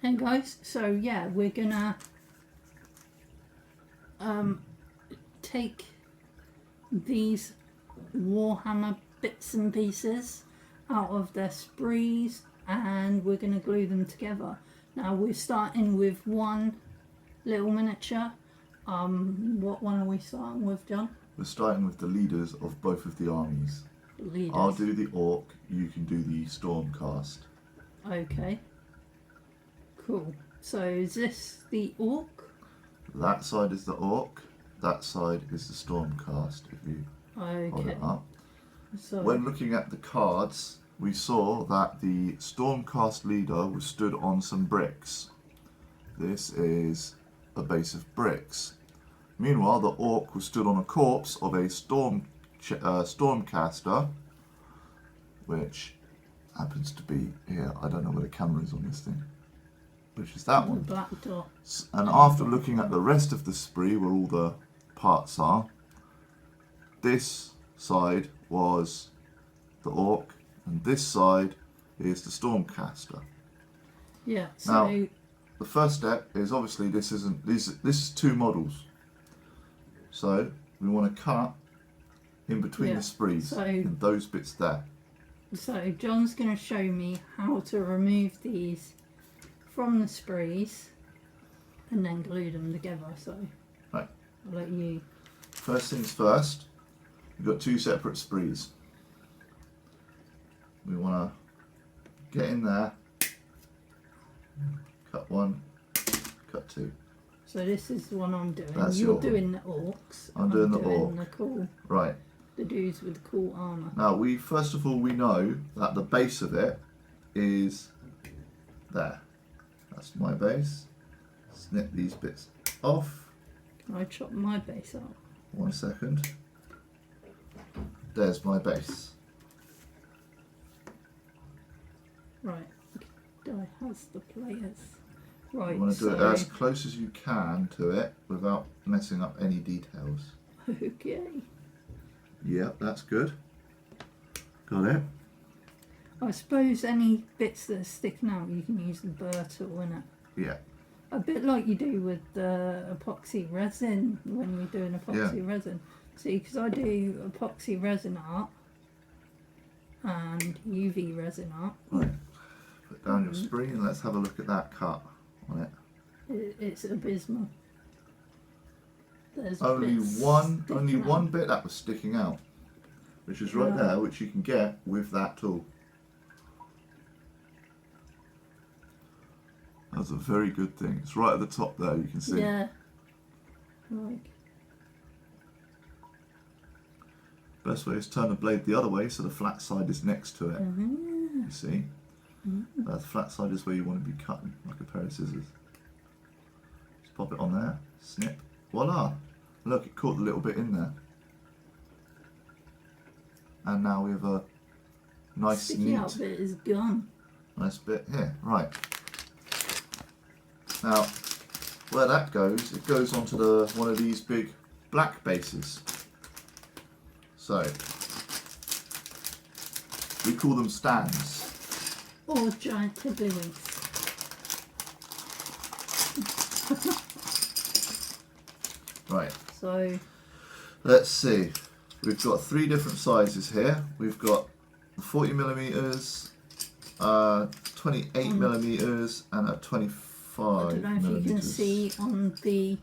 Hey guys, so yeah, we're gonna take these Warhammer bits and pieces out of their sprees and we're gonna glue them together. Now we're starting with one little miniature. What one are we starting with, John? We're starting with the leaders of both of the armies. Leaders. I'll do the orc, you can do the stormcast. Okay. Cool. So is this the orc? That side is the orc, that side is the stormcast, if you hold it up. So When looking at the cards, we saw that the stormcast leader was stood on some bricks. This is a base of bricks. Meanwhile, the orc was stood on a corpse of a stormcaster, which happens to be here. I don't know where the camera is on this thing. Which is that one. Black dots. And after looking at the rest of the spree, where all the parts are, this side was the orc, and this side is the stormcaster. Yeah. So Now, the first step is obviously this is two models. So we want to cut in between the sprees, in those bits there. So John's going to show me how to remove these from the sprees and then glue them together. So Right. I'll let you. First things first, we've got two separate sprees. We want to get in there, cut one, cut two. So this is the one I'm doing. That's You're your doing the orcs. I'm doing the orc. The cool, Right. the dudes with the cool armour. Now we first of all we know that the base of it is there. That's my base. Snip these bits off. Can I chop my base out? 1 second. There's my base. Right. Die has the players. Right. You want to do it as close as you can to it without messing up any details. Okay. Yep, that's good. Got it. I suppose any bits that are sticking out, you can use the burr tool in it. Yeah. A bit like you do with the epoxy resin when you're doing epoxy resin. See, because I do epoxy resin art and UV resin art. Right. Put down your spree and let's have a look at that cut on it. It's abysmal. There's Only bits one sticking bit that was sticking out, which is right there, which you can get with that tool. That's a very good thing. It's right at the top there, you can see. Yeah. Like. Best way is turn the blade the other way so the flat side is next to it. You see? The flat side is where you want to be cutting, like a pair of scissors. Just pop it on there, snip, voila! Look, it caught the little bit in there. And now we have a nice, Sticky out bit is gone. nice bit here. Right. Now, where that goes, it goes onto one of these big black bases. So, we call them stands. Or giant tiddlywinks. Right. So, let's see. We've got 3 different sizes here. We've got 40 millimeters, 28 millimeters, and a 25 I don't know if millimeters. you can see on the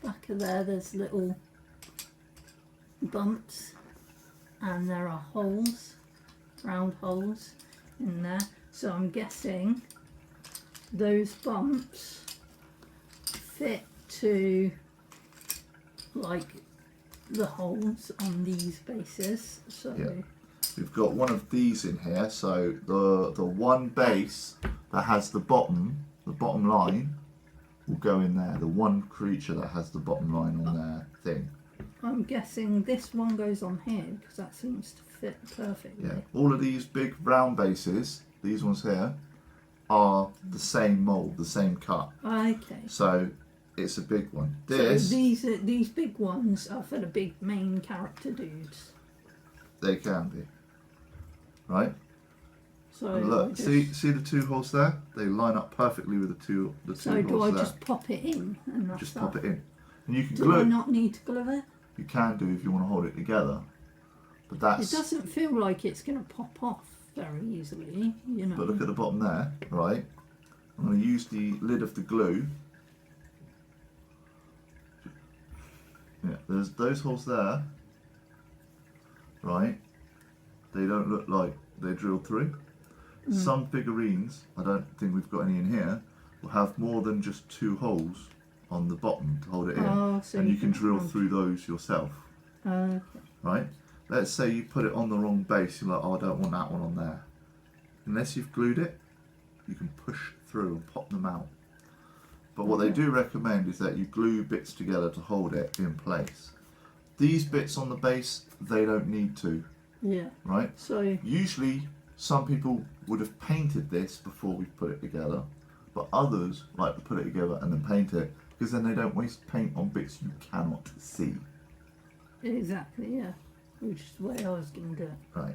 back of there's little bumps, and there are holes, round holes in there. So I'm guessing those bumps fit to like the holes on these bases. So yeah. We've got one of these in here, so the one base that has the bottom line will go in there. The one creature that has the bottom line on their thing. I'm guessing this one goes on here because that seems to fit perfectly. Yeah. All of these big round bases, these ones here, are the same mould, the same cut. Okay. So it's a big one. So these big ones are for the big main character dudes. They can be. Right? So And look, I just, see the 2 holes there? They line up perfectly with the two so holes do I there. just pop it in and that's Just that? pop it in. And you can Do glue I it. not need to glue it? You can do if you want to hold it together. But that's... It doesn't feel like it's going to pop off very easily, you know. But look at the bottom there, right? I'm going to use the lid of the glue. Yeah, there's those holes there, right? They don't look like they're drilled through. Some figurines, I don't think we've got any in here, will have more than just 2 holes on the bottom to hold it in. Oh, so and you can drill punch. through those yourself, Okay. right? Let's say you put it on the wrong base, you're like, oh, I don't want that one on there. Unless you've glued it, you can push through and pop them out. But what they do recommend is that you glue bits together to hold it in place. These bits on the base, they don't need to, Yeah. right? So Usually, some people would have painted this before we put it together, but others like to put it together and then paint it, because then they don't waste paint on bits you cannot see. exactly, yeah. Which is the way I was going to do it. Right,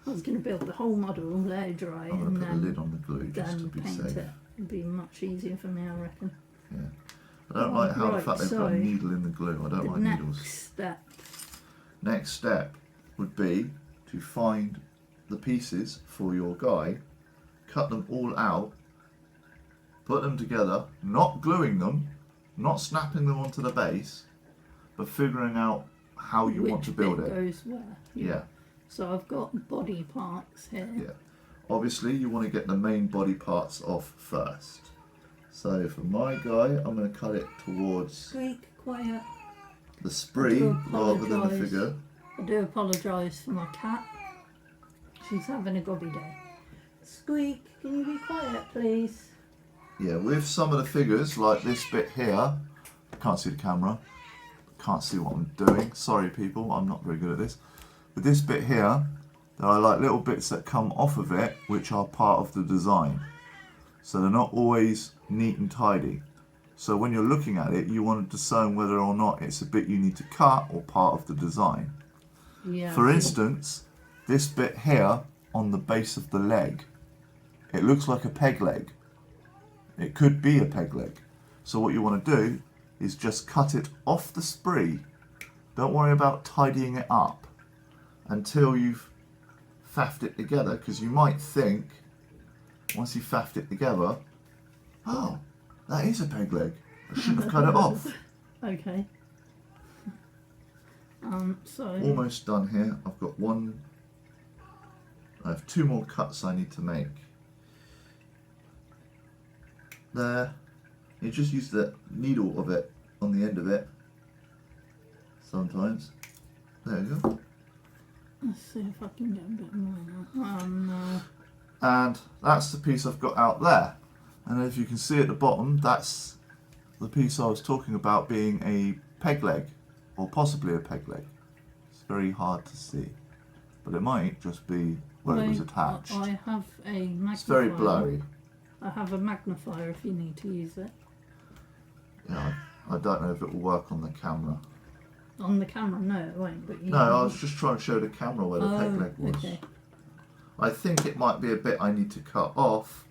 I was going to build the whole model, let it dry, I'm going and to put the then, lid on the glue just to be paint safe. it. It'd be much easier for me, I reckon. Yeah. I don't like how the Right, fact they've got a so needle in the glue. I don't The like next needles. step. Next step would be to find the pieces for your guy, cut them all out, put them together, not gluing them, not snapping them onto the base, but figuring out how you want to build bit it. goes where. Yeah, So I've got body parts here. yeah. Obviously, you want to get the main body parts off first. So for my guy, I'm going to cut it towards Squeak, quiet. the spree rather than the apologise. figure. I do apologise for my cat. She's having a gobby day. Squeak, can you be quiet, please? Yeah, with some of the figures, like this bit here, I can't see the camera, can't see what I'm doing. Sorry people, I'm not very good at this. With this bit here, there are like little bits that come off of it, which are part of the design. So they're not always neat and tidy. So when you're looking at it, you want to discern whether or not it's a bit you need to cut or part of the design. Yeah. For instance, this bit here on the base of the leg, it looks like a peg leg. It could be a peg leg. So what you want to do is just cut it off the spree. Don't worry about tidying it up until you've faffed it together, because you might think, once you've faffed it together, oh, that is a peg leg. I shouldn't have cut it off. Okay. So Almost done here. I've got I have 2 more cuts I need to make. There. You just use the needle of it on the end of it. Sometimes. There you go. let's see if I can get a bit more. No. And that's the piece I've got out there. And if you can see at the bottom, that's the piece I was talking about being a peg leg, or possibly a peg leg. It's very hard to see, but it might just be where it was attached. I have a magnifier. It's very blurry. I have a magnifier if you need to use it. Yeah, I don't know if it will work on the camera. On the camera, no, it won't. But you No, I was just trying to show the camera where the peg leg was. Okay. I think it might be a bit I need to cut off,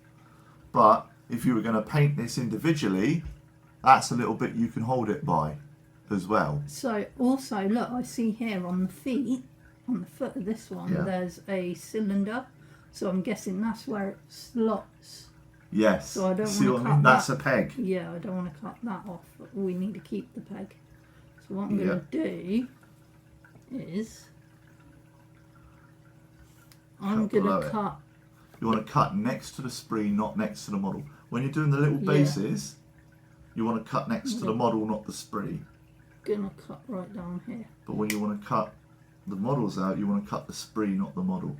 but if you were going to paint this individually, that's a little bit you can hold it by as well. So also, look, I see here on the feet, on the foot of this one, Yeah. there's a cylinder. So I'm guessing that's where it slots. Yes. So I don't see want what to I mean? cut That's a peg. Yeah, I don't want to cut that off. We need to keep the peg. So what I'm Yeah. going to do is I'm Cut below going to it. cut. You want to cut next to the spree, not next to the model. When you're doing the little Yeah. bases, you want to cut next to the model, not the spree. Gonna cut right down here. But when you want to cut the models out, you want to cut the spree, not the model.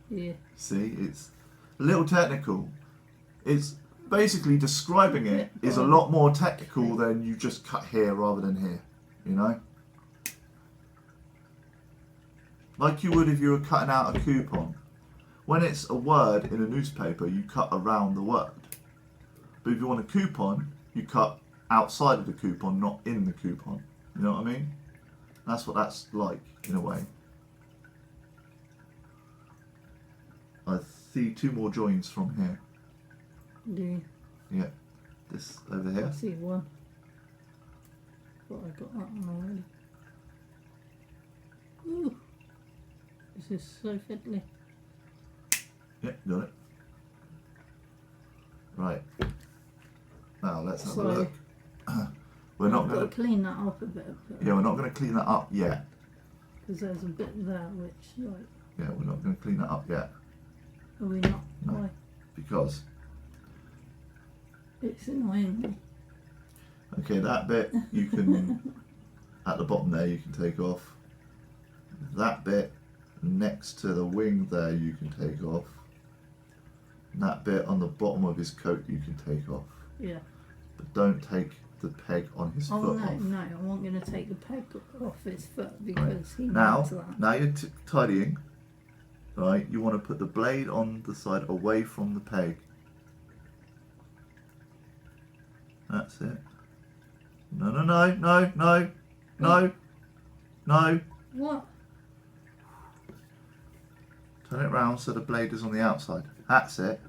Yeah. See, it's a little technical. It's basically describing it Yeah. is a lot more technical than you just cut here rather than here, you know? Like you would if you were cutting out a coupon. When it's a word in a newspaper, you cut around the word. But if you want a coupon, you cut outside of the coupon, not in the coupon. You know what I mean? That's what that's like, in a way. I see 2 more joins from here. Do you? Yeah, this over here. I see one. Thought I got that one already. Ooh, this is so fiddly. Yeah, got it. Right. Now let's have a Sorry. look. We're not I've going got to clean that up a bit. Yeah, we're not going to clean that up yet. Because there's a bit there which, like, Yeah, we're not going to clean that up yet are we not? No. Why? because It's annoying me. okay, that bit you can at the bottom there you can take off. That bit next to the wing there you can take off. And that bit on the bottom of his coat you can take off. Yeah. But don't take the peg on his Oh foot no, off. no, I wasn't going to take the peg off his foot because he Now, needs that. now you're tidying. Right, you want to put the blade on the side away from the peg. That's it. No, no, no, no, no, no, no. What? Turn it round so the blade is on the outside. That's it.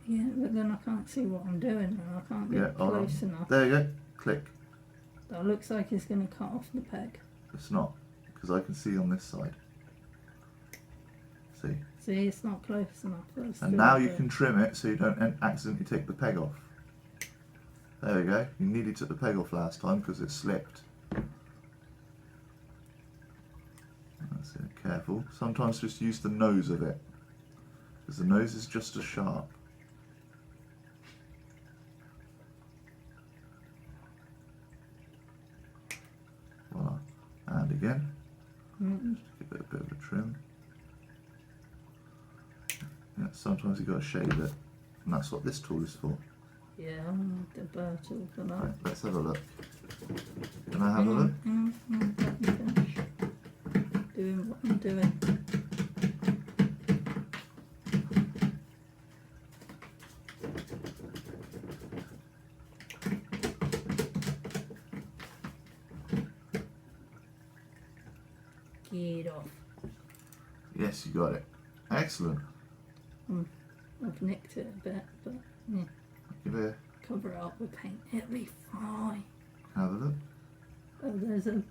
Yeah, but then I can't see what I'm doing and I can't get hold on. close enough. There you go. Click. That looks like it's going to cut off the peg. It's not, because I can see on this side. See? See, it's not close enough. That's And still now you there. can trim it so you don't accidentally take the peg off. There we go. You nearly took the peg off last time because it slipped. That's it. Careful. Sometimes just use the nose of it, because the nose is just as sharp. Voila. And again. Mm. Give it a bit of a trim. Yeah, sometimes you've got to shave it, and that's what this tool is for. Yeah, I need the burr tool for that. Right, let's have a look. Can I have a look? Hang on, let me finish doing what I'm doing. Get off. Yes, you got it. Excellent. I've nicked it a bit, but yeah, Give it cover it up with paint. It'll be fine. have a look. Oh, there's a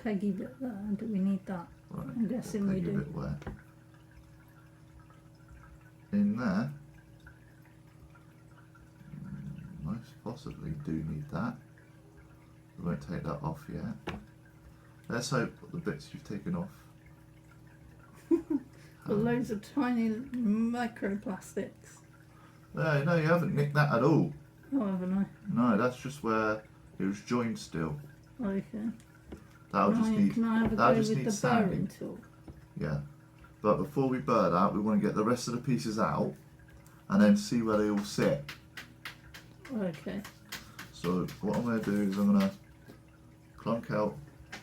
peggy bit there. Do we need that? Right. I'm guessing we take a do. bit where? In there. Most possibly do need that. We won't take that off yet. Let's hope the bits you've taken off. But loads of tiny microplastics. No, you haven't nicked that at all. Oh, haven't I? No, that's just where it was joined still. Okay. That'll just need. Can I have a go that'll just with need the sanding. burring tool? Yeah. But before we burr that, we want to get the rest of the pieces out and then see where they all sit. Okay. So what I'm going to do is I'm going to clunk out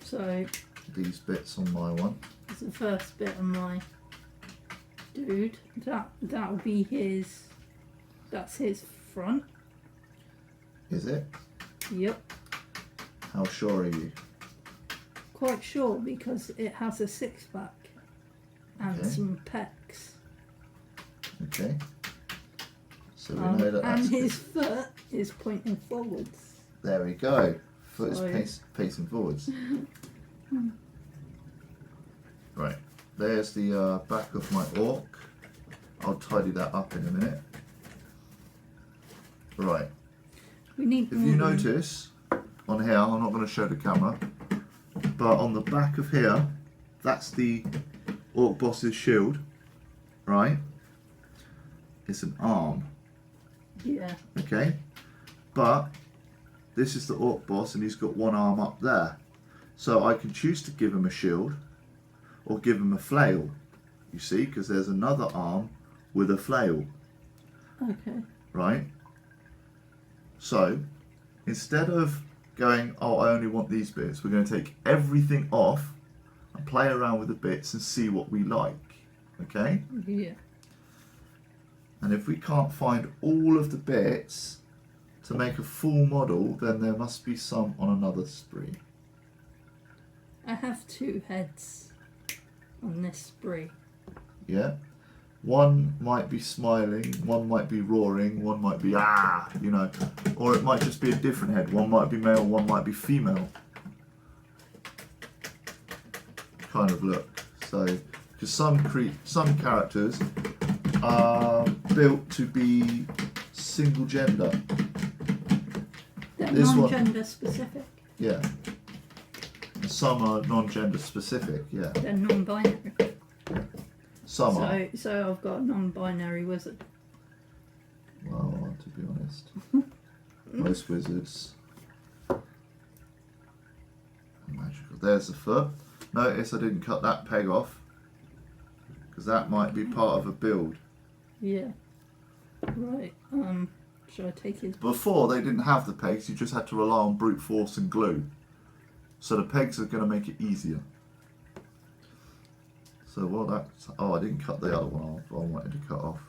So these bits on my one. it's the first bit of my dude. That'll be his. That's his front. Is it? Yep. How sure are you? Quite sure because it has a six pack and Okay. some pecs. Okay. So we know that And that's his foot is pointing forwards. There we go. Foot Sorry. is pacing forwards. Right. There's the back of my orc. I'll tidy that up in a minute. Right. We need If more you than- notice on here, I'm not going to show the camera, but on the back of here, that's the orc boss's shield, right? It's an arm, Yeah. okay? But this is the orc boss and he's got one arm up there. So I can choose to give him a shield or give him a flail, you see, because there's another arm with a flail, Okay. right? So instead of going, oh, I only want these bits, we're going to take everything off and play around with the bits and see what we like, okay? Yeah. And if we can't find all of the bits to make a full model, then there must be some on another spree. I have two heads on this spree. Yeah? One might be smiling, one might be roaring, one might be you know, or it might just be a different head. One might be male, one might be female. Kind of look. So, because some characters are built to be single gender. They're This one- non-gender specific. Yeah. Some are non-gender specific. Yeah. They're non-binary. Some are. So I've got a non-binary wizard. Well, to be honest, most wizards are magical. There's the foot. Notice I didn't cut that peg off because that might be part of a build. Yeah. Right. Should I take his? Before they didn't have the pegs, you just had to rely on brute force and glue. So the pegs are going to make it easier. So well, that's I didn't cut the other one off. I wanted to cut off.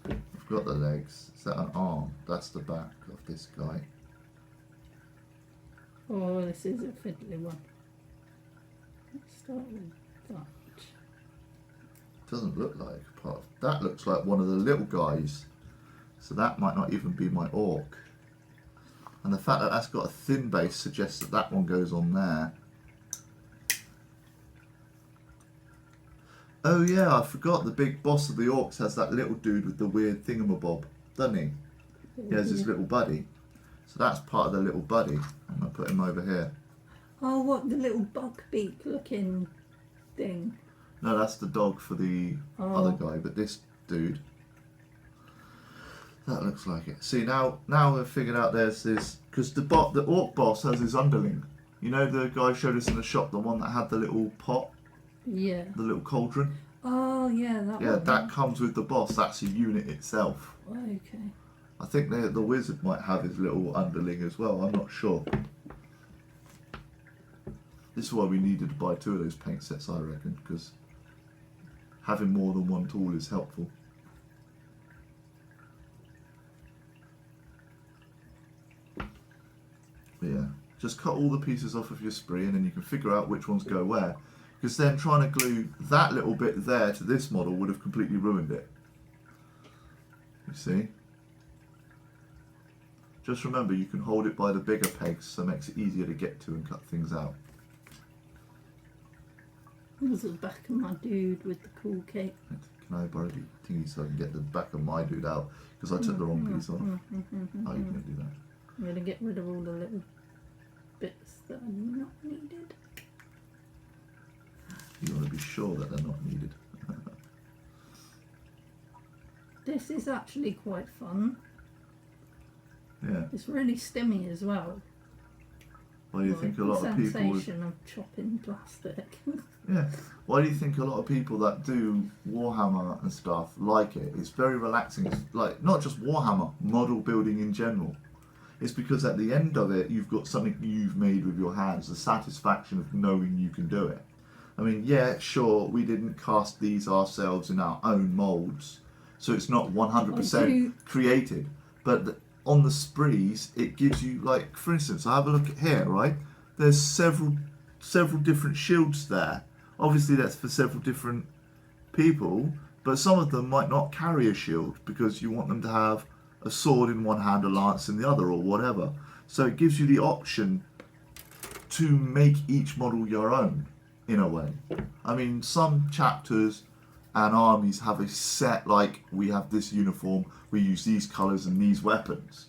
I've got the legs. Is that an arm? That's the back of this guy. Oh, this is a fiddly one. Let's start with that. Doesn't look like part. That looks like one of the little guys. So that might not even be my orc. And the fact that that's got a thin base suggests that that one goes on there. Oh yeah, I forgot the big boss of the orcs has that little dude with the weird thingamabob, doesn't he? He has his little buddy. So that's part of the little buddy. I'm going to put him over here. Oh, what, the little buckbeak looking thing? No, that's the dog for the other guy, but this dude, that looks like it. See, now we've figured out there's this, because the orc boss has his underling. You know the guy showed us in the shop, the one that had the little pot? Yeah. The little cauldron? Oh, yeah, that Yeah, one. that comes with the boss. That's a unit itself. Okay. I think the wizard might have his little underling as well. I'm not sure. This is why we needed to buy 2 of those paint sets, I reckon, because having more than one tool is helpful. But yeah, just cut all the pieces off of your spree and then you can figure out which ones go where. Because then trying to glue that little bit there to this model would have completely ruined it. You see? Just remember you can hold it by the bigger pegs, so it makes it easier to get to and cut things out. This is the back of my dude with the cool cape. Can I borrow the thingy so I can get the back of my dude out? Because I took the wrong piece off. Oh, you can do that. I'm going to get rid of all the little bits that are not needed. You want to be sure that they're not needed. This is actually quite fun. Yeah. It's really stimmy as well. Why do you think a lot of people would... sensation of chopping plastic. Yeah. Why do you think a lot of people that do Warhammer and stuff like it? It's very relaxing. It's like, not just Warhammer, model building in general. It's because at the end of it, you've got something you've made with your hands, the satisfaction of knowing you can do it. I mean, yeah, sure, we didn't cast these ourselves in our own moulds, so it's not 100% created. But on the sprees, it gives you, like, for instance, I have a look at here, right? There's several different shields there. Obviously, that's for several different people, but some of them might not carry a shield because you want them to have a sword in one hand, a lance in the other, or whatever. So it gives you the option to make each model your own, in a way. I mean, some chapters and armies have a set, like, we have this uniform, we use these colours and these weapons.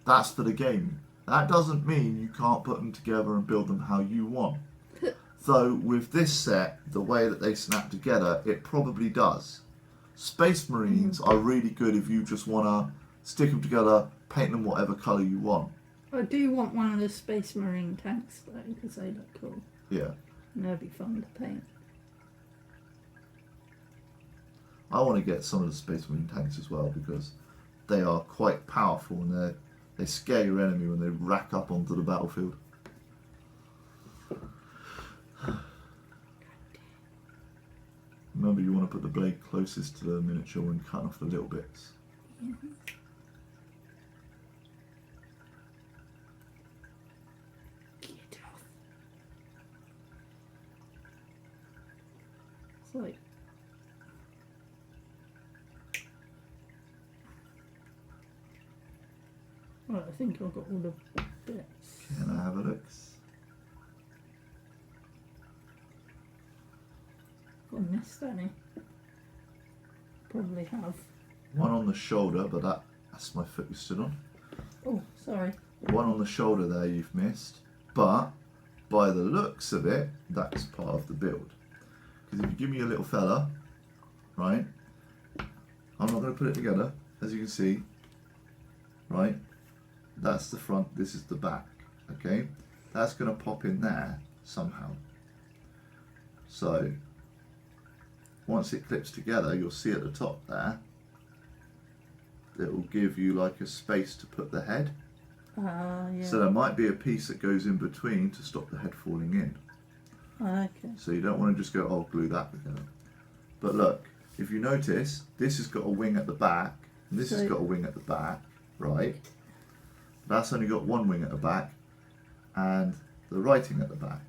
That's for the game. That doesn't mean you can't put them together and build them how you want. Though with this set, the way that they snap together, it probably does. Space Marines are really good if you just want to stick them together, paint them whatever colour you want. I do want one of the Space Marine tanks though, because they look cool. Yeah. And they'll be fun to paint. I want to get some of the Space Marine tanks as well because they are quite powerful and they scare your enemy when they rack up onto the battlefield. Remember, you want to put the blade closest to the miniature when cutting off the little bits. Yeah. Get off. It's like Right, I think I've got all the bits. Can I have a look? Got missed any? Probably have. One on the shoulder, but that's my foot you stood on. Oh, sorry. One on the shoulder there you've missed, but by the looks of it, that's part of the build. Because if you give me a little fella, right, I'm not going to put it together, as you can see, right, that's the front, this is the back, okay, that's going to pop in there somehow. So once it clips together, you'll see at the top there, it will give you like a space to put the head. Yeah. So there might be a piece that goes in between to stop the head falling in. Okay. So you don't want to just go, oh, glue that together. But look, if you notice, this has got a wing at the back, and this has got a wing at the back, right? That's only got one wing at the back, and the writing at the back.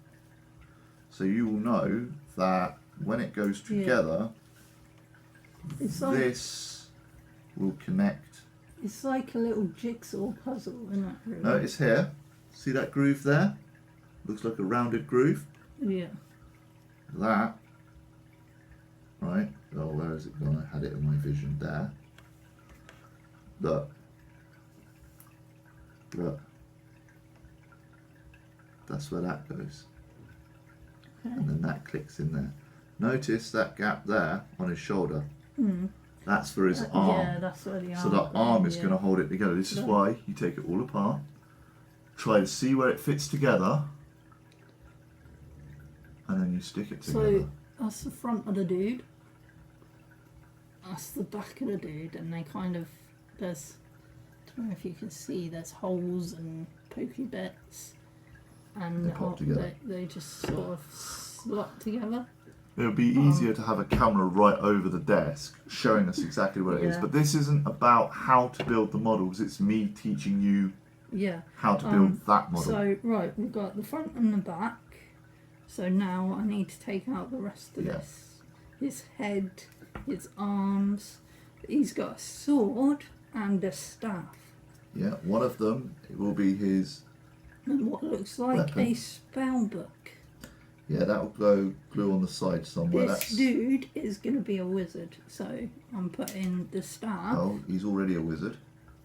So you will know that when it goes together, it's like, this will connect. It's like a little jigsaw puzzle, isn't it? Really? No, it's here. See that groove there? Looks like a rounded groove. Yeah. That, right? Oh, where is it gone? I had it in my vision there. Look. Look. That's where that goes. Okay. And then that clicks in there. Notice that gap there on his shoulder. Mm. That's for his arm. Yeah, that's where the arm. So that arm is going to hold it together. This is why you take it all apart. Try to see where it fits together. And then you stick it together. So that's the front of the dude. That's the back of the dude, and they kind of, there's, I don't know if you can see, there's holes and pokey bits, and They pop together. they just sort of slot together. It would be easier to have a camera right over the desk showing us exactly what it is. But this isn't about how to build the models, it's me teaching you how to build that model. So, right, we've got the front and the back. So now I need to take out the rest of this. His head, his arms. He's got a sword and a staff. Yeah, one of them, it will be his... And what looks like weapon. a spell book. Yeah, that will go glue on the side somewhere. This dude is going to be a wizard, so I'm putting the staff. Oh, he's already a wizard.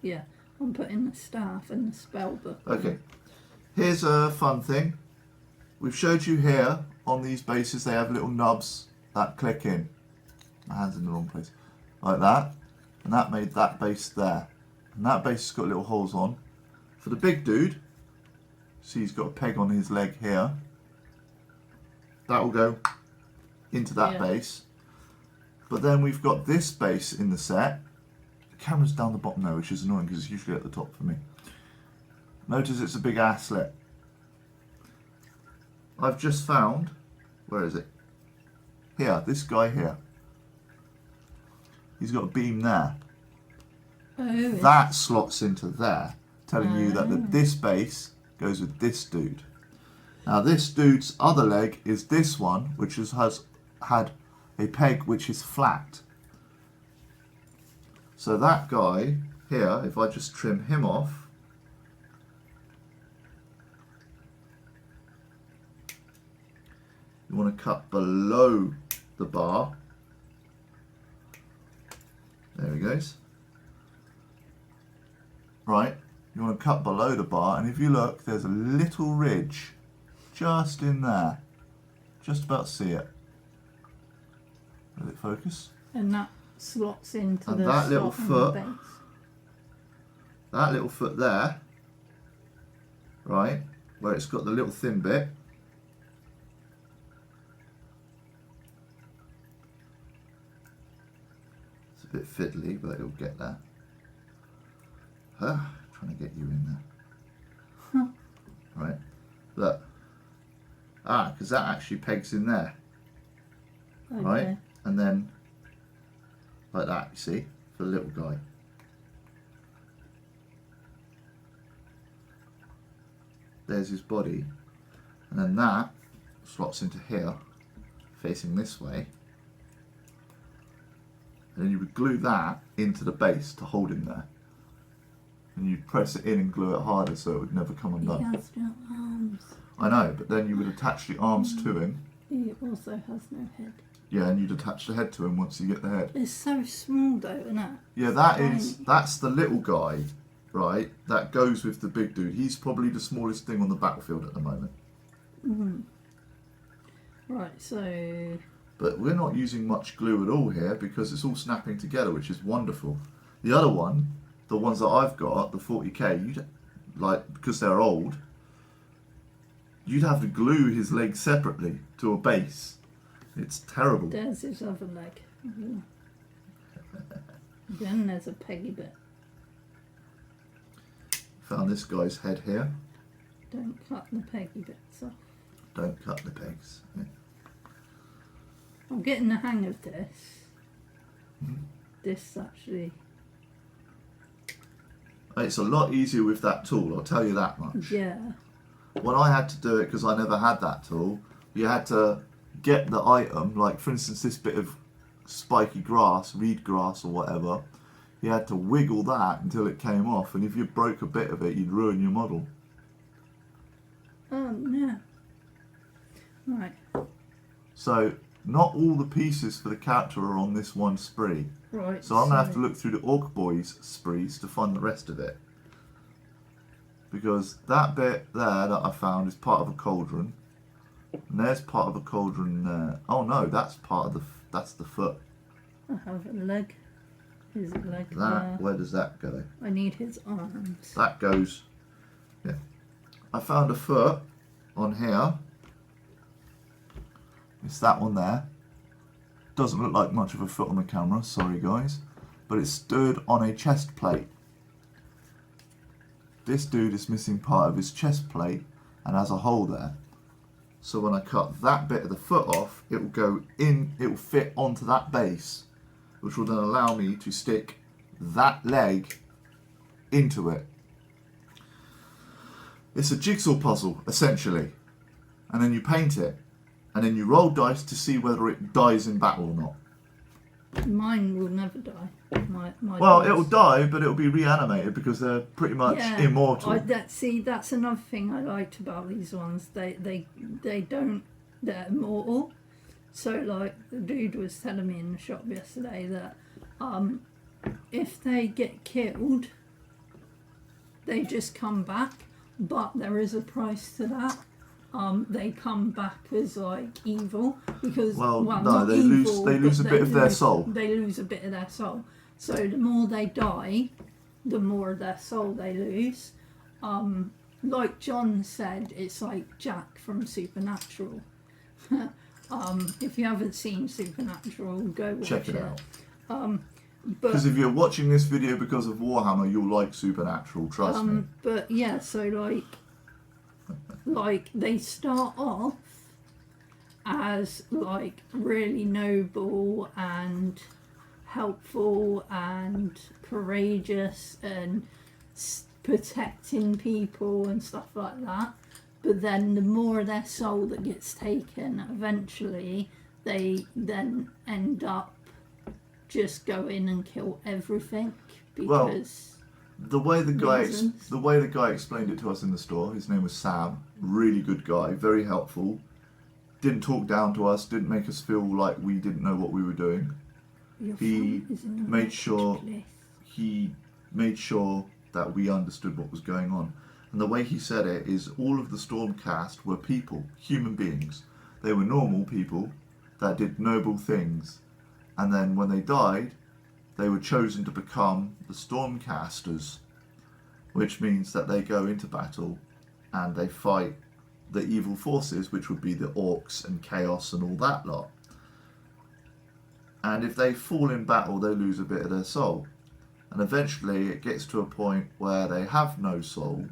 Yeah, I'm putting the staff and the spell book. Okay, here's a fun thing. We've showed you here on these bases they have little nubs that click in. My hand's in the wrong place. Like that. And that made that base there. And that base has got little holes on. For the big dude, see he's got a peg on his leg here. That will go into that base. But then we've got this base in the set. The camera's down the bottom now, which is annoying because it's usually at the top for me. Notice it's a big ass slit. I've just found, where is it? Here, this guy here. He's got a beam there. Oh, That slots into there, telling you that this base goes with this dude. Now this dude's other leg is this one, which has had a peg which is flat. So that guy here, if I just trim him off, you want to cut below the bar. There he goes. Right, you want to cut below the bar, and if you look, there's a little ridge just in there. Just about to see it. Will it focus? and that slots into And the that little slot foot- on the base. That little foot there, right, where it's got the little thin bit, it's a bit fiddly, but it'll get there. Trying to get you in there. Right, look. Because that actually pegs in there, Okay. right? And then, like that, you see, for the little guy. There's his body, and then that slots into here, facing this way, and then you would glue that into the base to hold him there. and you'd press it in and glue it harder so it would never come He undone. has no arms. I know, but then you would attach the arms to him. He also has no head. Yeah, and you'd attach the head to him once you get the head. It's so small though, isn't it? Yeah, that's the little guy, right? That goes with the big dude. He's probably the smallest thing on the battlefield at the moment. Right, so But we're not using much glue at all here because it's all snapping together, which is wonderful. The other one, the ones that I've got, the 40K, you'd like, because they're old, you'd have to glue his legs separately to a base. It's terrible. there's his other leg. Then there's a peggy bit. Found this guy's head here. Don't cut the peggy bits off. Don't cut the pegs. Yeah. I'm getting the hang of this. This actually, It's a lot easier with that tool, I'll tell you that much. yeah. When I had to do it, because I never had that tool, you had to get the item, like for instance this bit of spiky grass, reed grass or whatever, you had to wiggle that until it came off, and if you broke a bit of it, you'd ruin your model. Yeah. Right. So, not all the pieces for the character are on this one spree. Right. So I'm going to have to look through the Orc Boys sprees to find the rest of it. Because that bit there that I found is part of a cauldron. And there's part of a cauldron there. Oh no, that's part of that's the foot. I have a leg. His leg That, there. where does that go? I need his arms. That goes, yeah. I found a foot on here. It's that one there. Doesn't look like much of a foot on the camera, sorry guys. But it stood on a chest plate. This dude is missing part of his chest plate and has a hole there. So when I cut that bit of the foot off, it will go in, it will fit onto that base, which will then allow me to stick that leg into it. It's a jigsaw puzzle, essentially. And then you paint it. And then you roll dice to see whether it dies in battle or not. Mine will never die. My Well, dogs. it will die, but it will be reanimated because they're pretty much immortal. That's another thing I liked about these ones. They're immortal. So like the dude was telling me in the shop yesterday that if they get killed, they just come back, but there is a price to that. They come back as like evil because they lose a bit of their soul. They lose a bit of their soul. So the more they die, the more of their soul they lose. Like John said, it's like Jack from Supernatural. If you haven't seen Supernatural, go watch Check it out. But Because if you're watching this video because of Warhammer, you'll like Supernatural, trust me. but yeah, so like they start off as like really noble and helpful and courageous and protecting people and stuff like that, but then the more of their soul that gets taken, eventually they then end up just go in and kill everything because The way the guy reasons. the way the guy explained it to us in the store, his name was Sam, really good guy, very helpful. Didn't talk down to us, didn't make us feel like we didn't know what we were doing. Your He phone is in the made right sure place. he made sure that we understood what was going on. And the way he said it is all of the Stormcast were people, human beings. They were normal people that did noble things. And then when they died, they were chosen to become the Stormcasters, which means that they go into battle and they fight the evil forces, which would be the orcs and chaos and all that lot. And if they fall in battle, they lose a bit of their soul. And eventually it gets to a point where they have no soul.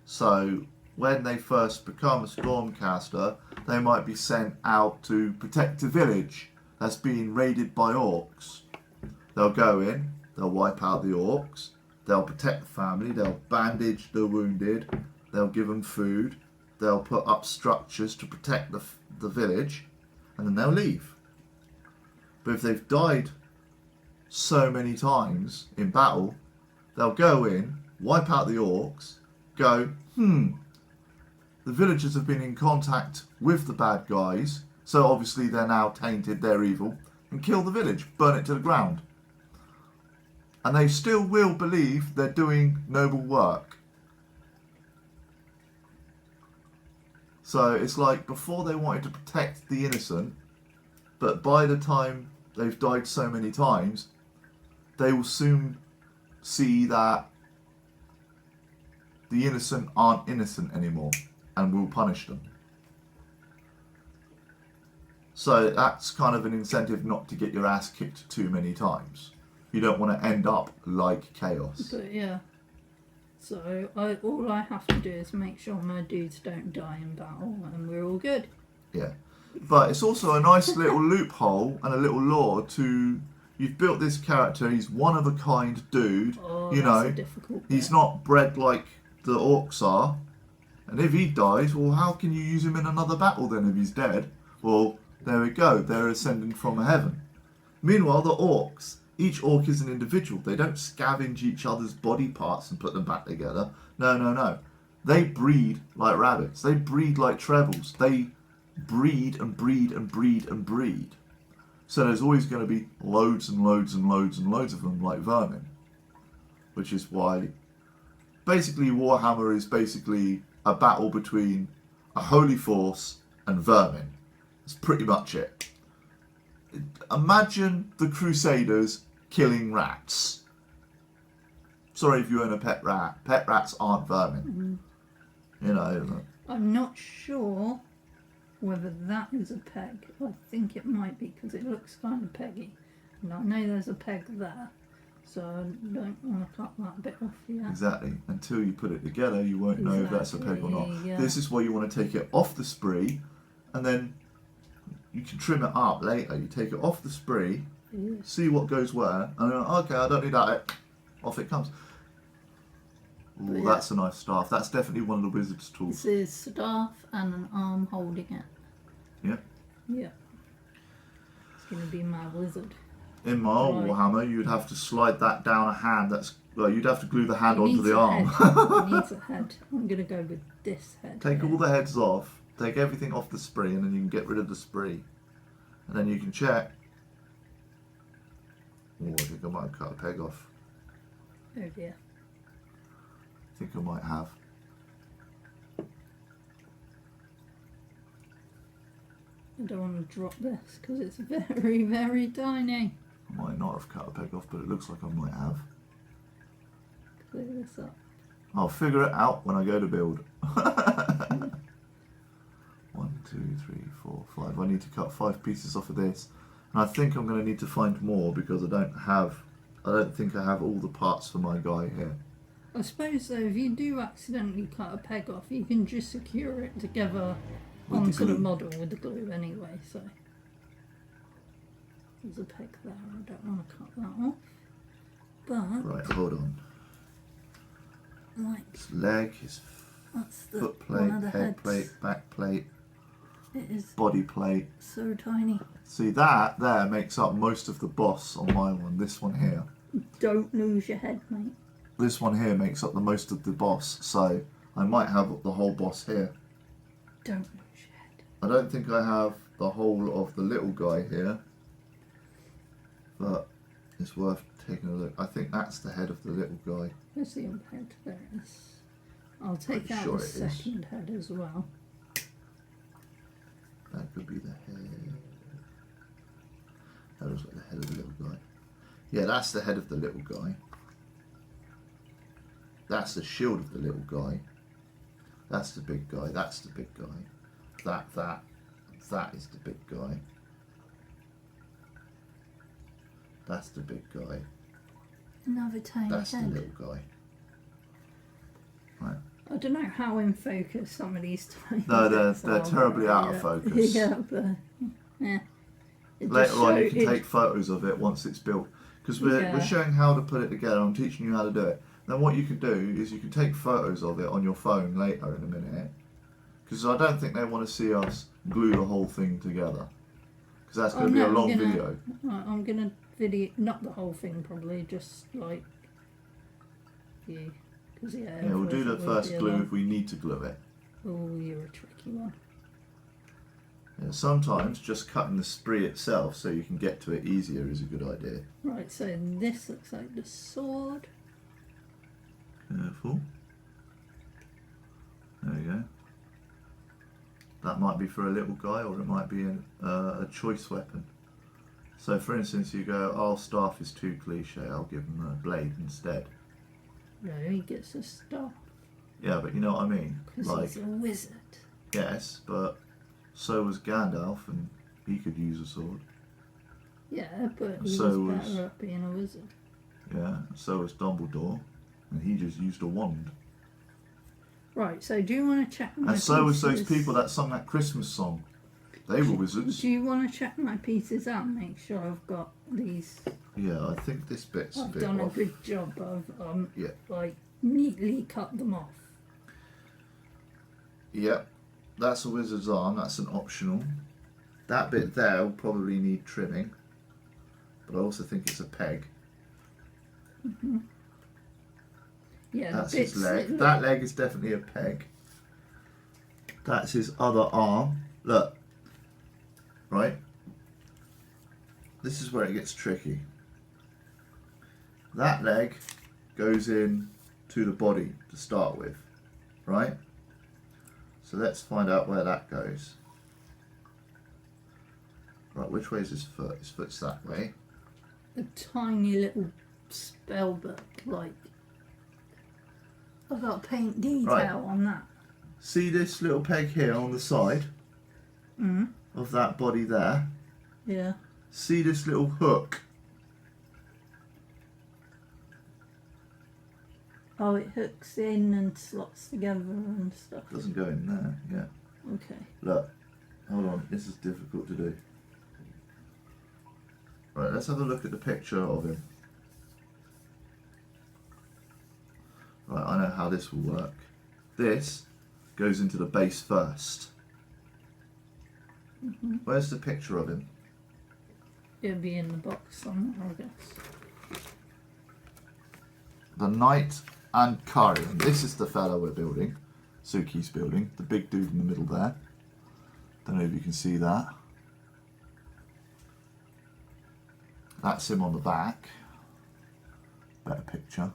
So when they first become a Stormcaster, they might be sent out to protect a village that's being raided by orcs. They'll go in, they'll wipe out the orcs, they'll protect the family, they'll bandage the wounded, they'll give them food, they'll put up structures to protect the village, and then they'll leave. But if they've died so many times in battle, they'll go in, wipe out the orcs, go, the villagers have been in contact with the bad guys, so obviously they're now tainted, they're evil, and kill the village, burn it to the ground. And they still will believe they're doing noble work. So it's like before they wanted to protect the innocent, but by the time they've died so many times, they will soon see that the innocent aren't innocent anymore and will punish them. So that's kind of an incentive not to get your ass kicked too many times. You don't want to end up like Chaos. But yeah. So all I have to do is make sure my dudes don't die in battle and we're all good. Yeah. But it's also a nice little loophole and a little lore to... You've built this character, he's one of a kind dude. Oh, you that's know, a difficult he's bit. not bred like the orcs are. And if he dies, well, how can you use him in another battle then if he's dead? Well, there we go, they're ascending from heaven. Meanwhile, the orcs, each orc is an individual. They don't scavenge each other's body parts and put them back together. No, no, no. They breed like rabbits. They breed like trebles. They breed and breed and breed and breed. So there's always going to be loads and loads and loads and loads of them like vermin. Which is why basically Warhammer is basically a battle between a holy force and vermin. That's pretty much it. Imagine the Crusaders killing rats. Sorry if you own a pet rat. Pet rats aren't vermin. You know. I'm not sure whether that is a peg. I think it might be because it looks kind of peggy. And I know there's a peg there. So I don't want to cut that bit off yet. Exactly. Until you put it together, you won't know if that's a peg or not. Yeah. This is why you want to take it off the spree, and then you can trim it up later. You take it off the spree, see what goes where, and then, okay, I don't need that. Off it comes. Ooh, yeah. That's a nice staff. That's definitely one of the wizard's tools. This is staff and an arm holding it. Yeah. Yeah. It's going to be my wizard. In my old Warhammer, you'd have to slide that down a hand. You'd have to glue the hand onto the arm. It needs a head. I'm going to go with this head. Take all the heads off. Take everything off the spree, and then you can get rid of the spree. And then you can check. Oh, I think I might have cut a peg off. Oh dear. I think I might have. I don't want to drop this because it's very, very tiny. I might not have cut a peg off, but it looks like I might have. Clear this up. I'll figure it out when I go to build. 1, 2, 3, 4, 5. I need to cut 5 pieces off of this. And I think I'm going to need to find more because I don't think I have all the parts for my guy here. I suppose though, if you do accidentally cut a peg off, you can just secure it together onto the model with the glue anyway, so. There's a peg there, I don't want to cut that off. But, Right, hold on. like, His leg, his that's the foot one plate, of the head heads. plate, back plate, It is body plate. so tiny. See, that there makes up most of the boss on my one. This one here. Don't lose your head, mate. This one here makes up the most of the boss, so I might have the whole boss here. Don't lose your head. I don't think I have the whole of the little guy here, but it's worth taking a look. I think that's the head of the little guy. Where's the other head? There it is. I'll take Pretty out sure the it is. second head as well. That could be the head. That looks like the head of the little guy. Yeah, that's the head of the little guy. That's the shield of the little guy. That's the big guy. That's the big guy. That is the big guy. That's the big guy. Another tiny That's head. the little guy. Right. I don't know how in focus some of these tiny No, bits they're are, terribly but out of yeah. focus. Yeah, but yeah. It just Later on, you show- can take photos of it once it's built. Because we're Yeah. showing how to put it together. I'm teaching you how to do it. Then what you can do is you can take photos of it on your phone later in a minute. Because I don't think they want to see us glue the whole thing together. Because that's going to be a long video. I'm gonna video not the whole thing probably, just like you, Cause Yeah, we'll do the otherwise it would first be a glue long- if we need to glue it. Oh, you're a tricky one. Yeah, sometimes just cutting the spree itself so you can get to it easier is a good idea. Right, so this looks like the sword. Careful. There you go. That might be for a little guy, or it might be a choice weapon. So for instance, you go, oh, staff is too cliche, I'll give him a blade instead. No, he gets a staff. Yeah, but you know what I mean? Because Like, he's a wizard. yes, but so was Gandalf, and he could use a sword. Yeah, but he So was was- better at being a wizard. Yeah, so was Dumbledore, and he just used a wand. Right, so do you want to check my And so was those pieces? people that sung that Christmas song. They were wizards. Do you want to check my pieces out and make sure I've got these? Yeah, I think this bit's a I've bit done off. a good job of Yeah. like neatly cut them off. Yep, that's a wizard's arm, that's an optional. That bit there will probably need trimming, but I also think it's a peg. Yeah, That's the his bits leg. that That leg is definitely a peg. That's his other arm. Look, right? This is where it gets tricky. That leg goes in to the body to start with, right? So let's find out where that goes. Right, which way is his foot? His foot's that way. a tiny little spell book, like I've got paint detail Right. on that. See this little peg here on the side of that body there? Yeah. See this little hook? Oh, it hooks in and slots together and stuff. Doesn't go in there, yeah. Okay. Look, hold on, this is difficult to do. Right, let's have a look at the picture of him. Right, I know how this will work. This goes into the base first. Where's the picture of him? It'll be in the box somewhere, I guess. The knight and Kari. And this is the fella we're building. Sukie's building. The big dude in the middle there. Don't know if you can see that. That's him on the back. Better picture.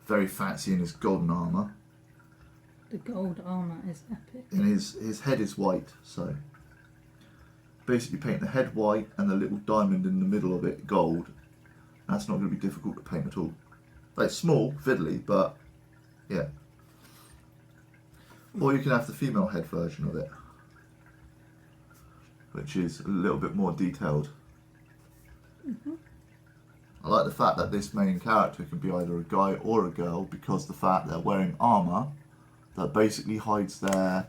Very fancy in his golden armour. The gold armour is epic. And his head is white, so basically paint the head white and the little diamond in the middle of it gold. That's not going to be difficult to paint at all. Like, it's small, fiddly, but yeah. Or you can have the female head version of it, which is a little bit more detailed. I like the fact that this main character can be either a guy or a girl, because the fact they're wearing armour that basically hides their,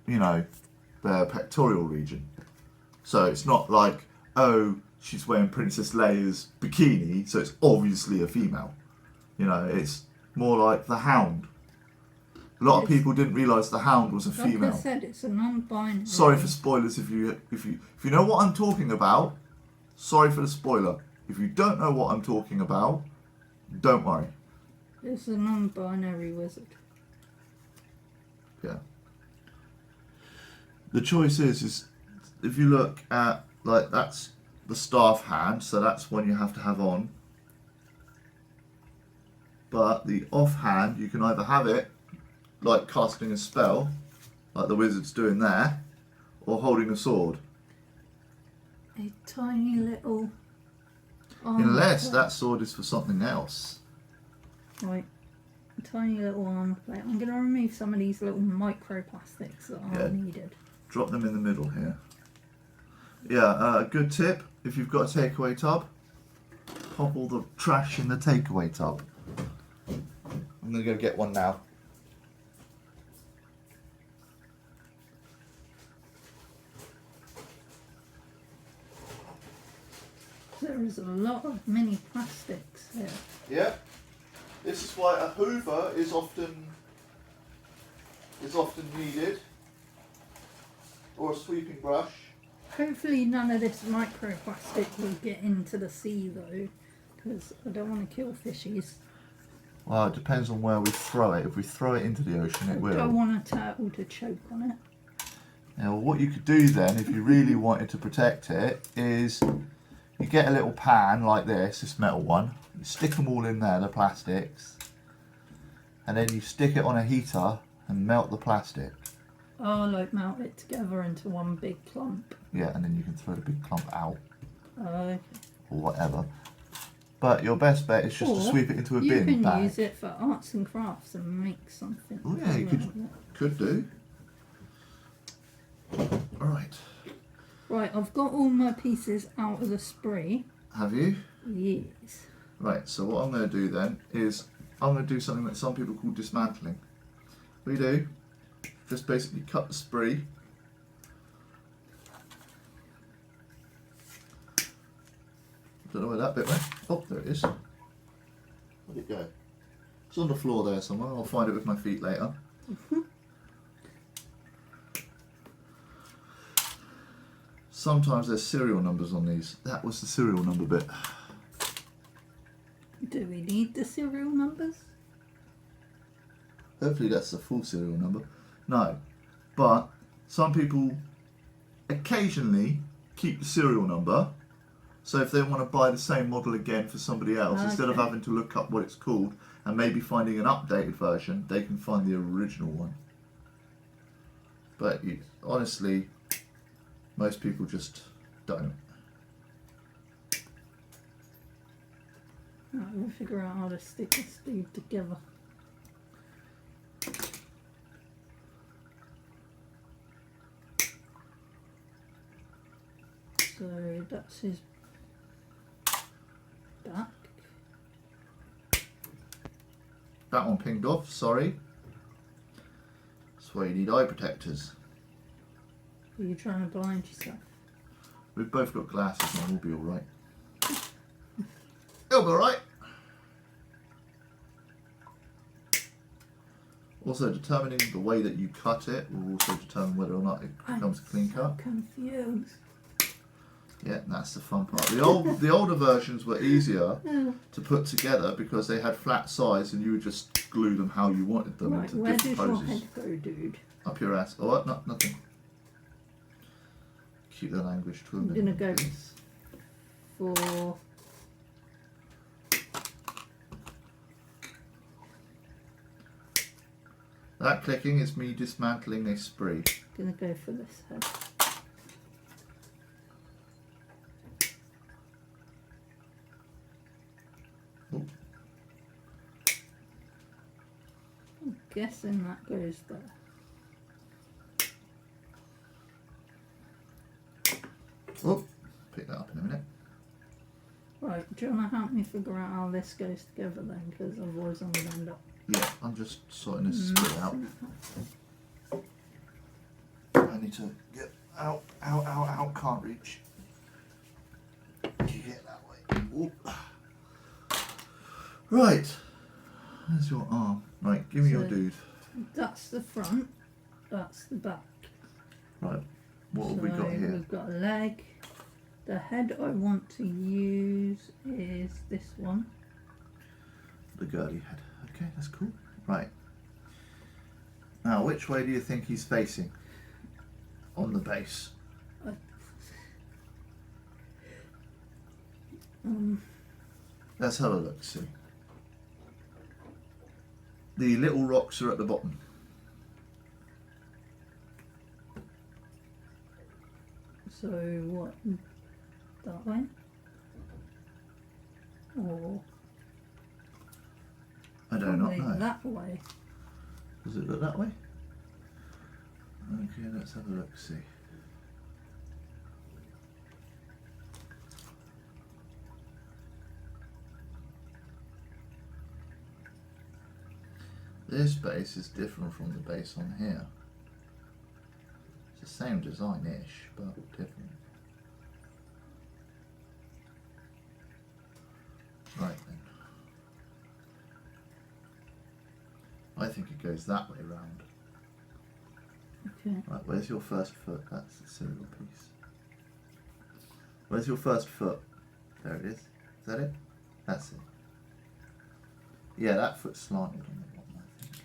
you know, their pectoral region. So it's not like, oh, she's wearing Princess Leia's bikini, so it's obviously a female. You know, it's more like the Hound. A lot of people didn't realise the Hound was a Like female. I said, it's a non-binary. Sorry for spoilers if you know what I'm talking about. Sorry for the spoiler. If you don't know what I'm talking about, don't worry. It's a non-binary wizard. Yeah. The choice is if you look at, like, that's the staff hand, so that's one you have to have on. But the off hand, you can either have it like casting a spell, like the wizard's doing there, or holding a sword. A tiny little armor Unless plate. that sword is for something else. Right. A tiny little armor plate. I'm going to remove some of these little microplastics that aren't needed. Drop them in the middle here. Yeah, a good tip, if you've got a takeaway tub, pop all the trash in the takeaway tub. I'm going to go get one now. There is a lot of mini plastics here. Yeah, this is why a hoover is often needed, or a sweeping brush. Hopefully none of this microplastic will get into the sea though, because I don't want to kill fishies. Well, it depends on where we throw it. If we throw it into the ocean, it I will. don't want a turtle to choke on it. Now, what you could do then, if you really wanted to protect it, is you get a little pan like this metal one, you stick them all in there, the plastics, and then you stick it on a heater and melt the plastic. Oh, like melt it together into one big clump. Yeah, and then you can throw the big clump out, Okay. or whatever. But your best bet is just to sweep it into a bin You can bag. use it for arts and crafts and make something. Oh yeah, you could do. Alright. Right, I've got all my pieces out of the spree. Have you? Yes. Right, so what I'm going to do then is I'm going to do something that some people call dismantling. We do just basically cut the spree. Don't know where that bit went. Oh, there it is. Where'd it go? It's on the floor there somewhere. I'll find it with my feet later. Sometimes there's serial numbers on these. That was the serial number bit. Do we need the serial numbers? Hopefully that's the full serial number. No, but some people occasionally keep the serial number. So if they want to buy the same model again for somebody else, instead of having to look up what it's called and maybe finding an updated version, they can find the original one. But honestly, most people just don't. Right, we'll figure out how to stick this dude together. So that's his back. That one pinged off, sorry. That's why you need eye protectors. Are you trying to blind yourself? We've both got glasses now, we'll be alright. It'll be alright. Also, determining the way that you cut it will also determine whether or not it becomes a clean cut. I'm confused. Yeah, that's the fun part. The older versions were easier to put together because they had flat sides and you would just glue them how you wanted them Right, into where different does your poses. head go, dude? Up your ass. Oh, what? No, nothing. Keep the language to a I'm minimum, gonna go please. for That clicking is me dismantling a spree. gonna go for this head. Oh. I'm guessing that goes there. Oh, pick that up in a minute. Right, do you want to help me figure out how this goes together then? Because otherwise I'm going to end up Yeah, I'm just sorting this spree out. messing it up. I need to get out, out, can't reach. You get that way. Oop. Right, there's your arm. Right, give me your So- dude. That's the front, that's the back. Right, what have we got here? We've got a leg. The head I want to use is this one. The girly head. Okay, that's cool. Right. Now, which way do you think he's facing on the base? Let's have a look, see. The little rocks are at the bottom. So what? That way? Or I do not probably know. that way? Does it look that way? Okay, let's have a look, see. This base is different from the base on here. It's the same design-ish, but different. Right then. I think it goes that way round. Okay. Right, where's your first foot? That's the serial piece. Where's your first foot? There it is. Is that it? That's it. Yeah, that foot's slanted on the bottom, I think.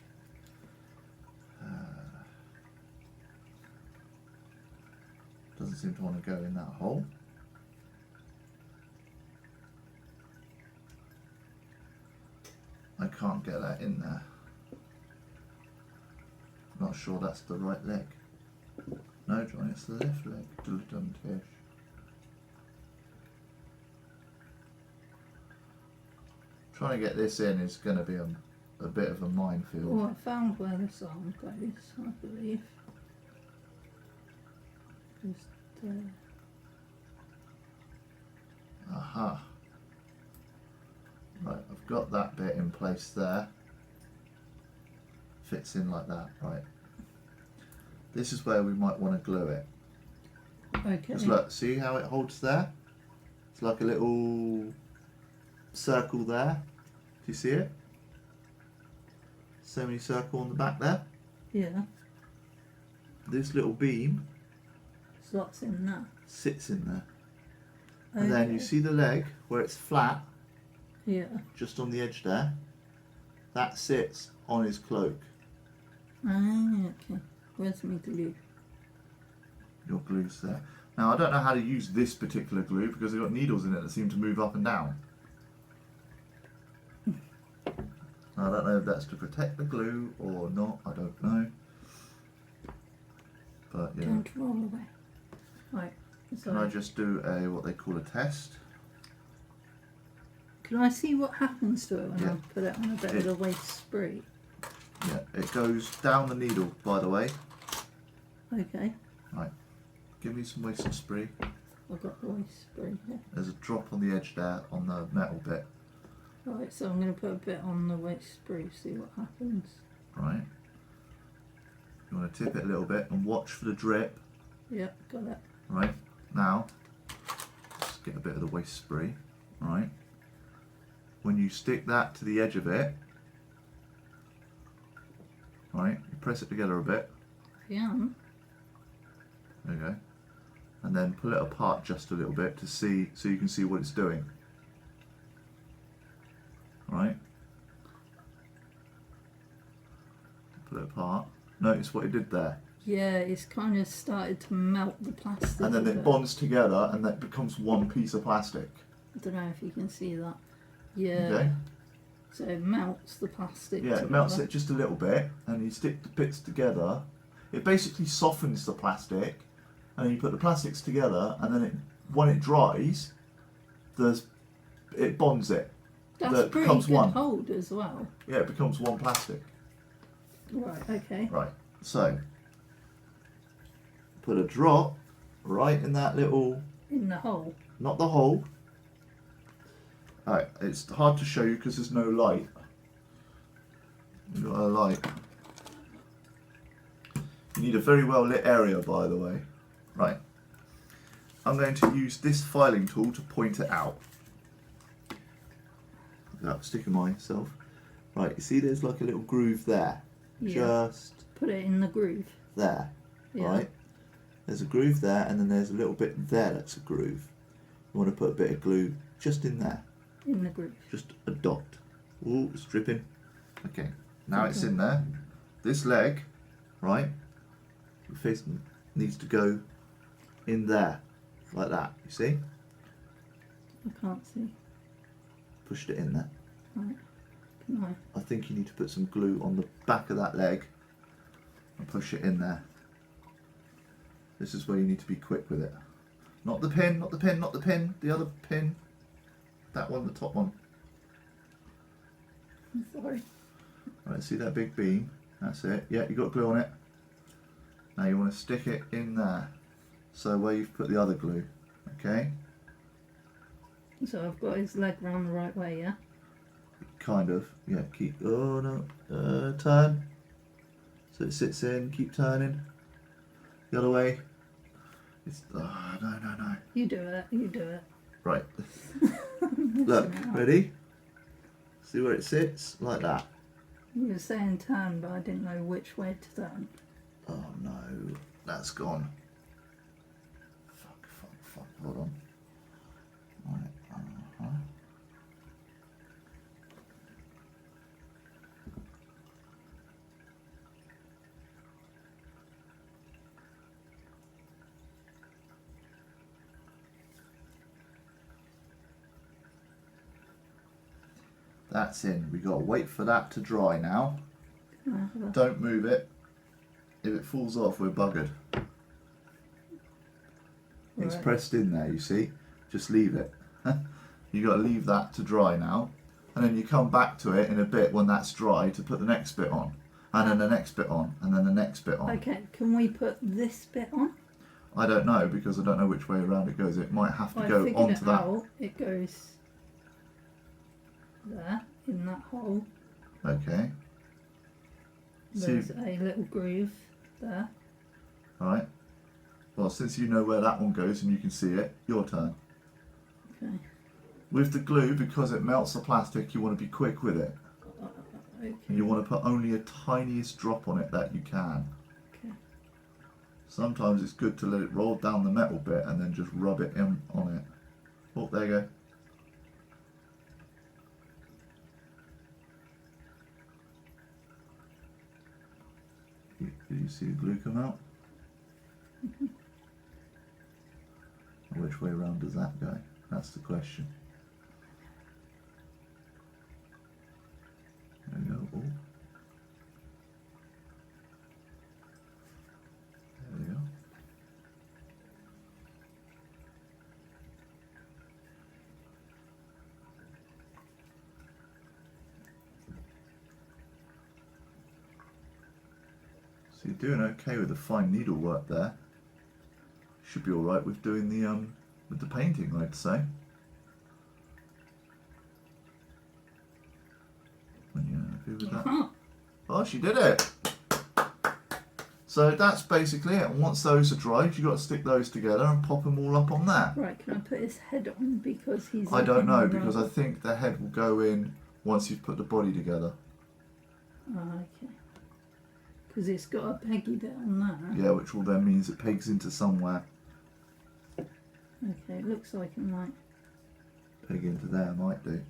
Doesn't seem to want to go in that hole. I can't get that in there. Not sure that's the right leg. No, Johnny, it's the left leg. Dum-tish. Trying to get this in is going to be a bit of a minefield. Oh, I found where this arm goes, I believe. Just, Aha. Right, I've got that bit in place there. Fits in like that, right. This is where we might want to glue it. okay. Just look, see how it holds there? It's like a little circle there. Do you see it? Semicircle on the back there. Yeah. This little beam Slots in that. sits in there. Okay. And then you see the leg where it's flat, Yeah. just on the edge there? That sits on his cloak. Ah, okay. Where's my glue? Your glue's there. Now I don't know how to use this particular glue because they've got needles in it that seem to move up and down. I don't know if that's to protect the glue or not, I don't know. But yeah. Don't roll away. Right. So Can I just do a what they call a test? can I see what happens to it when Yeah. I put it on a bit of the waste spree? Yeah, it goes down the needle, by the way. Okay. Right. Give me some waste spree. I've got the waste spree here. There's a drop on the edge there on the metal bit. Right, so I'm going to put a bit on the waste spree, see what happens. Right. You want to tip it a little bit and watch for the drip. Yep, got it. Right. Now, let's get a bit of the waste spree. Right. When you stick that to the edge of it, right, you press it together a bit. Yeah. There you go. And then pull it apart just a little bit to see, so you can see what it's doing. Right. Pull it apart. Notice what it did there. Yeah, it's kind of started to melt the plastic. And then a it bit. bonds together and that becomes one piece of plastic. I don't know if you can see that. Yeah. Okay. So it melts the plastic. Yeah, it together. melts it just a little bit and you stick the bits together. It basically softens the plastic and then you put the plastics together and then when it dries, it bonds it. That's that pretty becomes good one. hold as well. Yeah, it becomes one plastic. Right, okay. Right, so put a drop right in that little, In the hole. not the hole. Alright, it's hard to show you because there's no light. You've got a light. You need a very well lit area, by the way. Right, I'm going to use this filing tool to point it out. Without sticking myself. Right, you see there's like a little groove there. Yeah. Just Put it in the groove. there. Yeah. Right? There's a groove there and then there's a little bit there that's a groove. You want to put a bit of glue just in there. In the groove. Just a dot. Ooh, it's dripping. Okay, now it's in there. This leg, right, the face needs to go in there, like that, you see? I can't see. Pushed it in there. Right. No. I think you need to put some glue on the back of that leg and push it in there. This is where you need to be quick with it. Not the pin, not the pin, not the pin, the other pin. That one, the top one. I'm sorry. Right, see that big beam? That's it. Yeah, you got glue on it. Now you want to stick it in there. So where you've put the other glue. Okay? So I've got his leg round the right way, yeah? Kind of. Yeah, keep. Oh no. Turn. So it sits in. Keep turning. The other way. It's. Oh, no. You do it, you do it. Right. Look, ready? See where it sits? Like that. You were saying turn, but I didn't know which way to turn. Oh no. That's gone. Fuck. Hold on. Right. That's in. We got to wait for that to dry now. Uh, Don't move it. If it falls off, we're buggered. It's Right. pressed in there, you see. Just leave it. You got to leave that to dry now, and then you come back to it in a bit when that's dry to put the next bit on, and then the next bit on, and then the next bit on. Okay, can we put this bit on? I don't know because I don't know which way around it goes. It might have to I go figured onto it that. out. It goes there in that hole. Okay. There's a little groove there. Alright. Well, since you know where that one goes and you can see it, your turn. Okay. With the glue, because it melts the plastic, you want to be quick with it. Okay. And you want to put only a tiniest drop on it that you can. Okay. Sometimes it's good to let it roll down the metal bit and then just rub it in on it. Oh, there you go. Did you see the glue come out? Which way around does that go? That's the question. There we go. Oh. There we go. So you're doing okay with the fine needlework there. Should be all right with doing the with the painting, I'd say. When you're happy with that. Oh, she did it! So that's basically it. And once those are dried, you've got to stick those together and pop them all up on there. Right, can I put his head on because he's... I don't know, because I rather... think the head will go in once you've put the body together. Oh, okay. Because it's got a peggy bit on that. Yeah, which will then means it pegs into somewhere. Okay, it looks like it might. Peg into there, might do.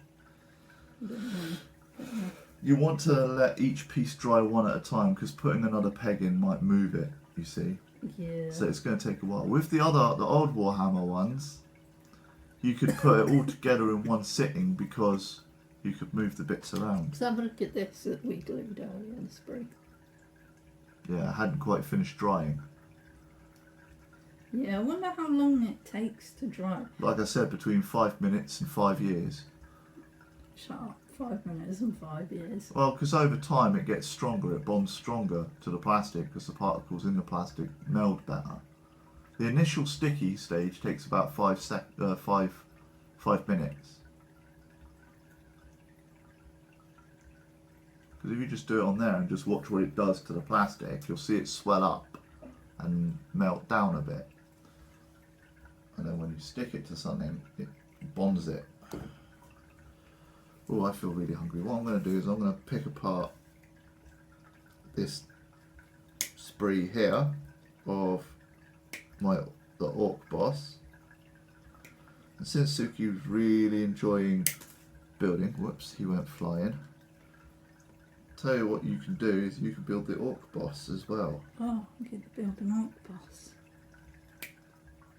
I don't know. You want to let each piece dry one at a time because putting another peg in might move it, you see. Yeah. So it's going to take a while. With the old Warhammer ones, you could put it all together in one sitting because you could move the bits around. Let's have a look at this that we glued earlier in the spring. Yeah, it hadn't quite finished drying. Yeah, I wonder how long it takes to dry. Like I said, between 5 minutes and 5 years. Shut up. 5 minutes and 5 years. Well, because over time it gets stronger, it bonds stronger to the plastic because the particles in the plastic meld better. The initial sticky stage takes about 5 minutes. Because if you just do it on there and just watch what it does to the plastic, you'll see it swell up and melt down a bit. And then when you stick it to something, it bonds it. Oh, I feel really hungry. What I'm going to do is I'm going to pick apart this spree here of the Orc Boss. And since Sukie was really enjoying building, whoops, he went flying. Tell you what you can do is you can build the Orc Boss as well. Oh, I'm going to build an Orc Boss.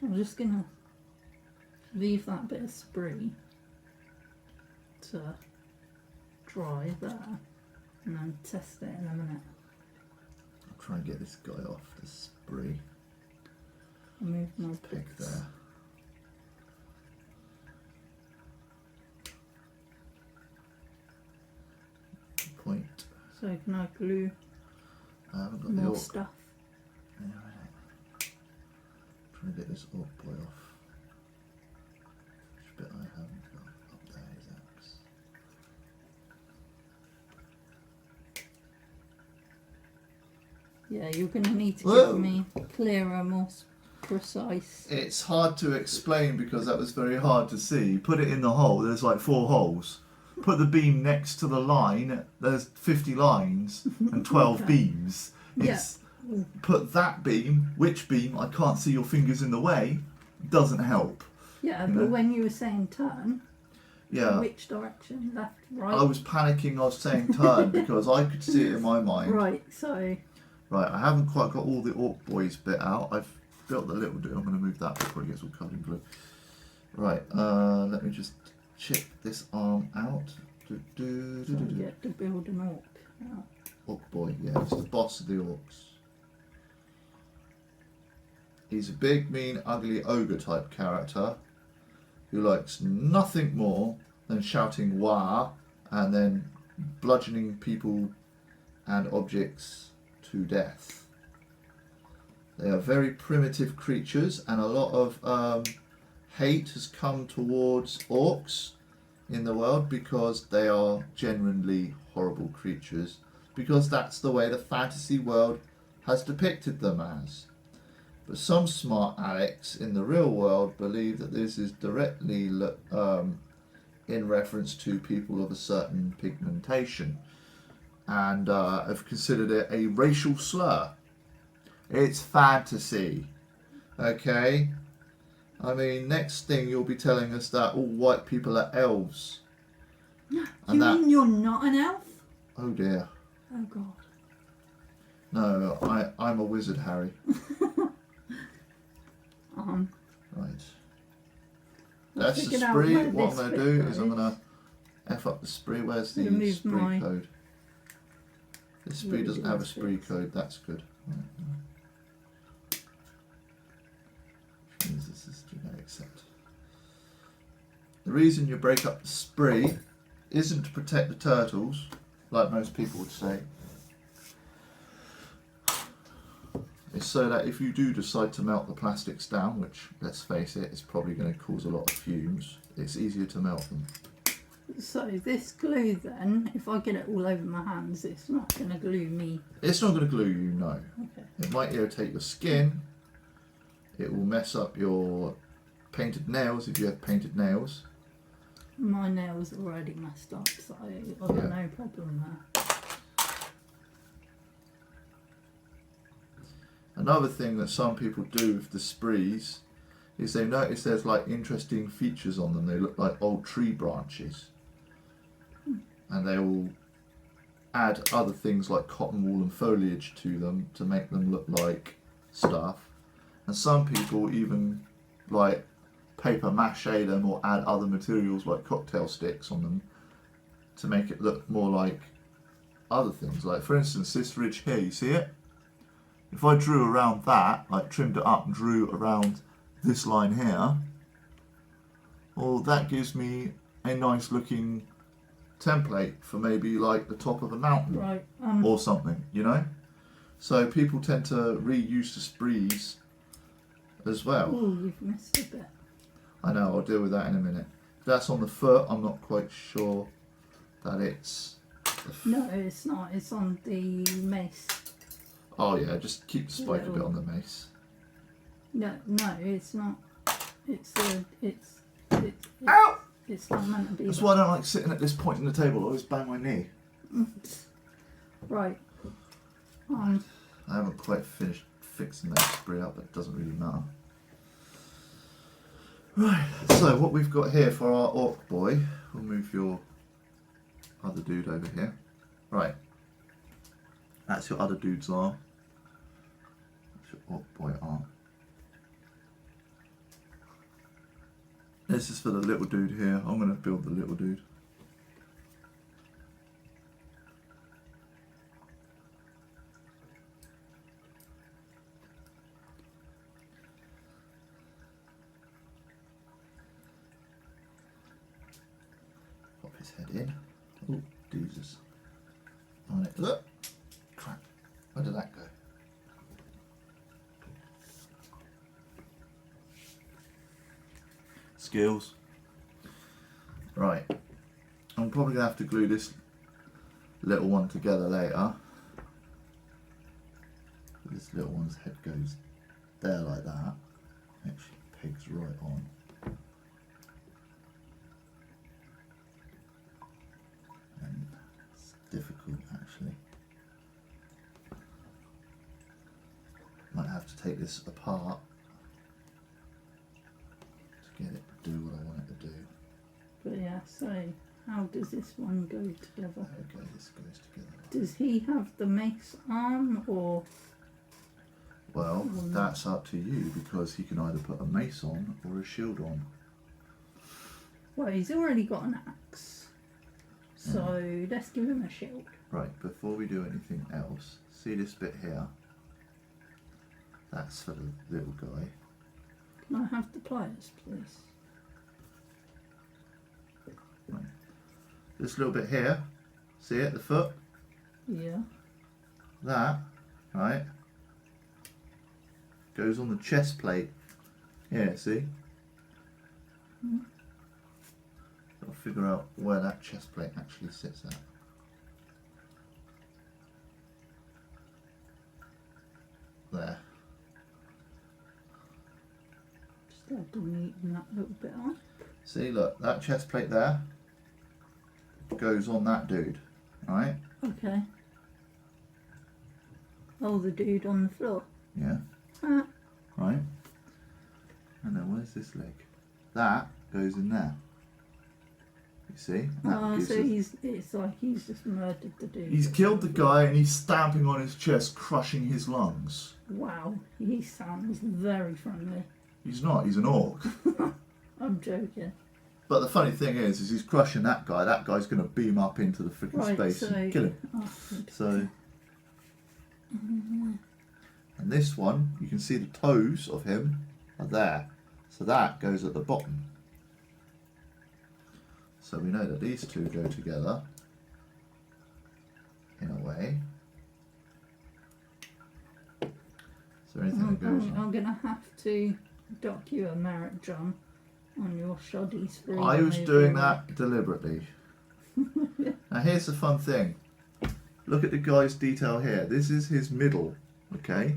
I'm just going to leave that bit of spree to dry there and then test it in a minute. I'll try and get this guy off the spree. I'll move my Pick bits. there. Point. So can I glue I haven't got the more orc. stuff? Yeah, right. Trying to get this orc boy off. Which bit I haven't got up there is axe. Yeah, you're going to need to Whoa. give me clearer, more precise. It's hard to explain because that was very hard to see. Put it in the hole, there's like 4 holes. Put the beam next to the line, there's 50 lines and 12 Okay. beams. It's put that beam, which beam, I can't see your fingers in the way, doesn't help. Yeah, You but know? when you were saying turn, Yeah. which direction? Left, right? I was panicking, I was saying turn because I could see it in my mind. Right, so Right, I haven't quite got all the Orc Boys bit out. I've built the little bit. I'm going to move that before it gets all covered in glue. Right, let me just chip this arm out. So I get to build an orc. Yeah. Orc boy, yeah, he's the boss of the orcs. He's a big, mean, ugly ogre type character who likes nothing more than shouting "wah" and then bludgeoning people and objects to death. They are very primitive creatures, and a lot of hate has come towards orcs in the world because they are genuinely horrible creatures, because that's the way the fantasy world has depicted them as. But some smart Alex in the real world believe that this is directly in reference to people of a certain pigmentation, and have considered it a racial slur. It's fantasy, okay? I mean, next thing you'll be telling us that all white people are elves. You mean you're not an elf? Oh dear. Oh God. No, I'm a wizard, Harry. Right. That's the spree. What I'm going to do is I'm going to F up the spree. Where's the spree code? This spree doesn't have a spree code. That's good. Right. Which means this is genetic set. The reason you break up the spree isn't to protect the turtles, like most people would say. It's so that if you do decide to melt the plastics down, which, let's face it, is probably going to cause a lot of fumes, it's easier to melt them. So this glue then, if I get it all over my hands, it's not going to glue me? It's not going to glue you, no. Okay. It might irritate your skin. It will mess up your painted nails if you have painted nails. My nails are already messed up, so I've got no problem there. Another thing that some people do with the sprees is they notice there's like interesting features on them. They look like old tree branches. And they will add other things like cotton wool and foliage to them to make them look like stuff. And some people even like paper mache them or add other materials like cocktail sticks on them to make it look more like other things. Like for instance, this ridge here, you see it? If I drew around that, like trimmed it up and drew around this line here, well, that gives me a nice looking template for maybe like the top of a mountain, right, or something, you know? So people tend to reuse the sprees as well. Oh, you've missed a bit. I know, I'll deal with that in a minute. If that's on the foot, I'm not quite sure that it's... No, it's not. It's on the mace. Oh yeah, just keep the spike a bit on the mace. No, it's not. It's Ow! It's not meant to be. That's why I don't like sitting at this point in the table. I always bang my knee. Right. I haven't quite finished fixing that spree up, but it doesn't really matter. Right, so what we've got here for our orc boy, we'll move your other dude over here. Right, that's your other dude's arm. That's your orc boy arm. This is for the little dude here. I'm going to build the little dude. Pop his head in. Oh, Jesus. On it. Look! Crap. Where did that go? Skills. Right. I'm probably going to have to glue this little one together later. This little one's head goes there like that. Actually pegs right on. And it's difficult actually. Might have to take this apart to get it to do what I want it to do. But yeah, so how does this one go together? Okay, this goes together. Does he have the mace arm or? Well, that's up to you because he can either put a mace on or a shield on. Well, he's already got an axe. So let's give him a shield. Right, before we do anything else, see this bit here? That's for the little guy. Can I have the pliers, please? Right. This little bit here, see it, the foot? Yeah. That, right, goes on the chest plate. Yeah, see? Got to figure out where that chest plate actually sits at. There. Still neaten that little bit on. See, look, that chest plate there goes on that dude, right? Okay. Oh, the dude on the floor. Yeah. Ah. Right? And then where's this leg? That goes in there. You see? That Oh, gives so us- it's like he's just murdered the dude. He's killed the guy and he's stamping on his chest, crushing his lungs. Wow, he sounds very friendly. He's not, he's an orc. I'm joking. But the funny thing is he's crushing that guy's going to beam up into the freaking Right, space so and kill him. oh, So, and this one, you can see the toes of him are there. So that goes at the bottom. So we know that these two go together in a way. Is there anything that goes on? I'm gonna have to dock you a merit, John, on your shoddy spree. I was doing that deliberately. Now here's the fun thing. Look at the guy's detail here. This is his middle, okay?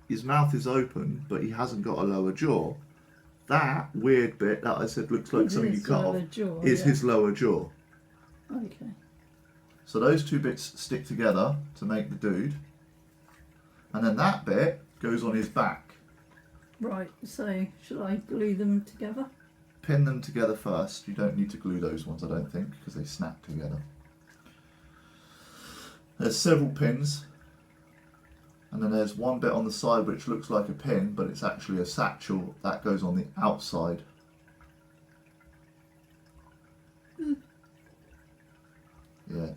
His mouth is open, but he hasn't got a lower jaw. That weird bit that I said looks like something you cut off is his lower jaw. Okay. So those two bits stick together to make the dude. And then that bit goes on his back. Right, so should I glue them together? Pin them together first. You don't need to glue those ones, I don't think, because they snap together. There's several pins. And then there's one bit on the side which looks like a pin, but it's actually a satchel that goes on the outside. Yeah.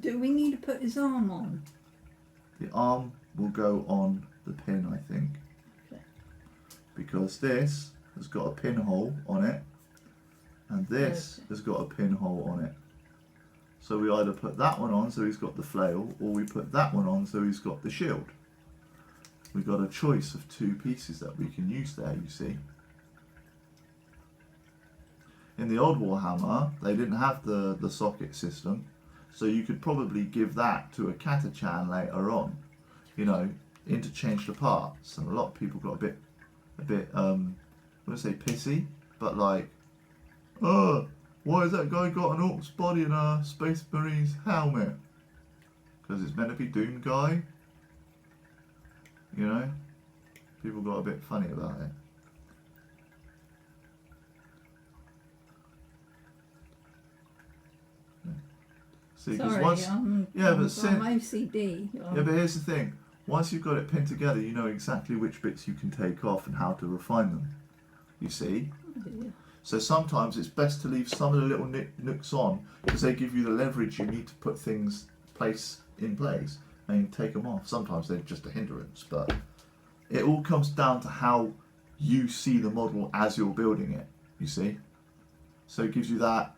Do we need to put his arm on? The arm will go on the pin, I think. Okay. Because this has got a pinhole on it, and this has got a pinhole on it. So we either put that one on so he's got the flail, or we put that one on so he's got the shield. We've got a choice of two pieces that we can use there, you see. In the old Warhammer, they didn't have the socket system, so you could probably give that to a Catachan later on, you know, interchange the parts. And a lot of people got a bit, I wouldn't say pissy, but like, oh, why has that guy got an orc's body and a Space Marine's helmet? Because it's meant to be Doom Guy. You know? People got a bit funny about it. See, because Sorry, once, I'm OCD. yeah, but here's the thing. Once you've got it pinned together, you know exactly which bits you can take off and how to refine them. You see? Yeah. So sometimes it's best to leave some of the little nooks on because they give you the leverage you need to put things in place and take them off. Sometimes they're just a hindrance, but it all comes down to how you see the model as you're building it, you see? So it gives you that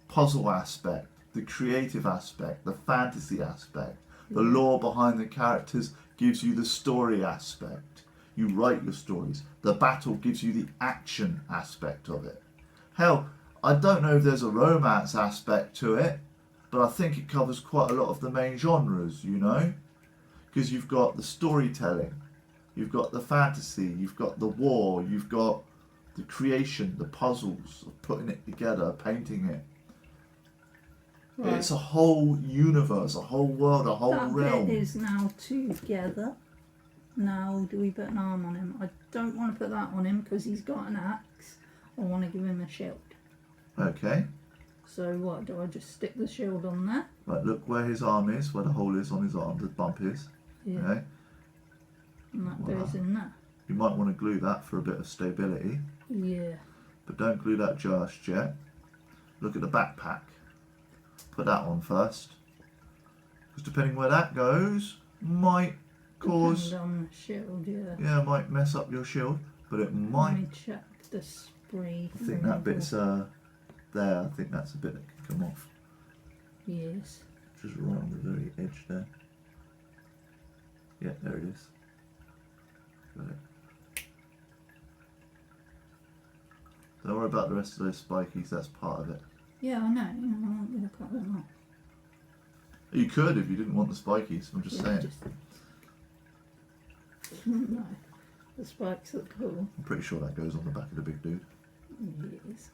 puzzle aspect, the creative aspect, the fantasy aspect, the lore behind the characters gives you the story aspect. You write your stories. The battle gives you the action aspect of it. Hell, I don't know if there's a romance aspect to it, but I think it covers quite a lot of the main genres, you know? Because you've got the storytelling, you've got the fantasy, you've got the war, you've got the creation, the puzzles of putting it together, painting it. Right. It's a whole universe, a whole world, a whole realm. That bit is now together. Now, do we put an arm on him? I don't want to put that on him because he's got an axe. I want to give him a shield. Okay. So what, do I just stick the shield on there? Right, look where his arm is, where the hole is on his arm, the bump is. Yeah. Okay. And that goes in there. You might want to glue that for a bit of stability. Yeah. But don't glue that just yet. look at the backpack. Put that on first. Because depending where that goes, might cause... Depend on the shield, yeah. Yeah, might mess up your shield. But it might... Let me check the spree. I think that bit's there. I think that's a bit that can come off. Yes. Just right on the very edge there. Yeah, there it is. Got it. Don't worry about the rest of those spikies, that's part of it. Yeah, I know. I want you to cut them off. You could if you didn't want the spikies, I'm just saying. No. The spikes look cool. I'm pretty sure that goes on the back of the big dude. Yes.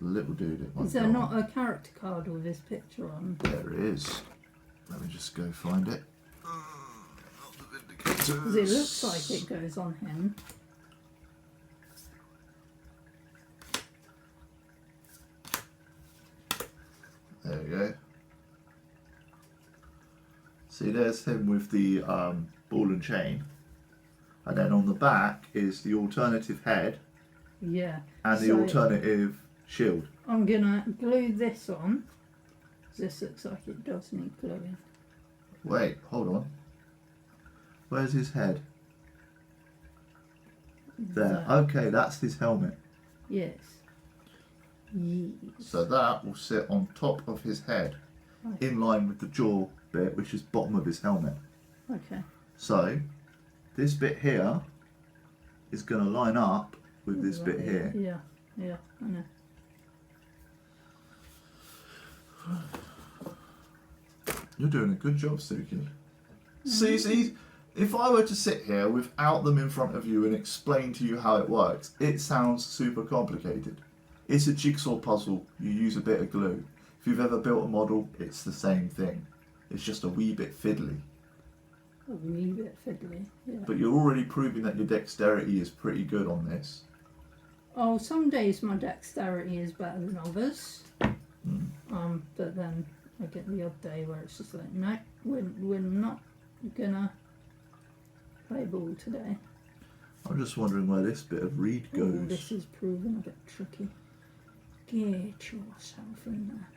The little dude, it might Is there go not on. a character card with his picture on? There it is. Let me just go find it. Because it looks like it goes on him. There we go. See, there's him with the ball and chain. And then on the back is the alternative head Yeah. and the So alternative shield. I'm gonna glue this on. This looks like it does need gluing. Wait, hold on. Where's his head? There. Okay, that's his helmet. Yes. Yes. So that will sit on top of his head, Okay. in line with the jaw bit, which is bottom of his helmet. Okay. So this bit here is going to line up with this bit here. Yeah. Yeah. I know. You're doing a good job, Sukie. See, if I were to sit here without them in front of you and explain to you how it works, it sounds super complicated. It's a jigsaw puzzle. You use a bit of glue. If you've ever built a model, it's the same thing. It's just a wee bit fiddly. A wee bit fiddly. Yeah. But you're already proving that your dexterity is pretty good on this. Oh, some days my dexterity is better than others. Mm. But then I get the odd day where it's just like, no, we're not gonna play ball today. I'm just wondering where this bit of reed Oh, goes. this is proving a bit tricky. Get yourself in there.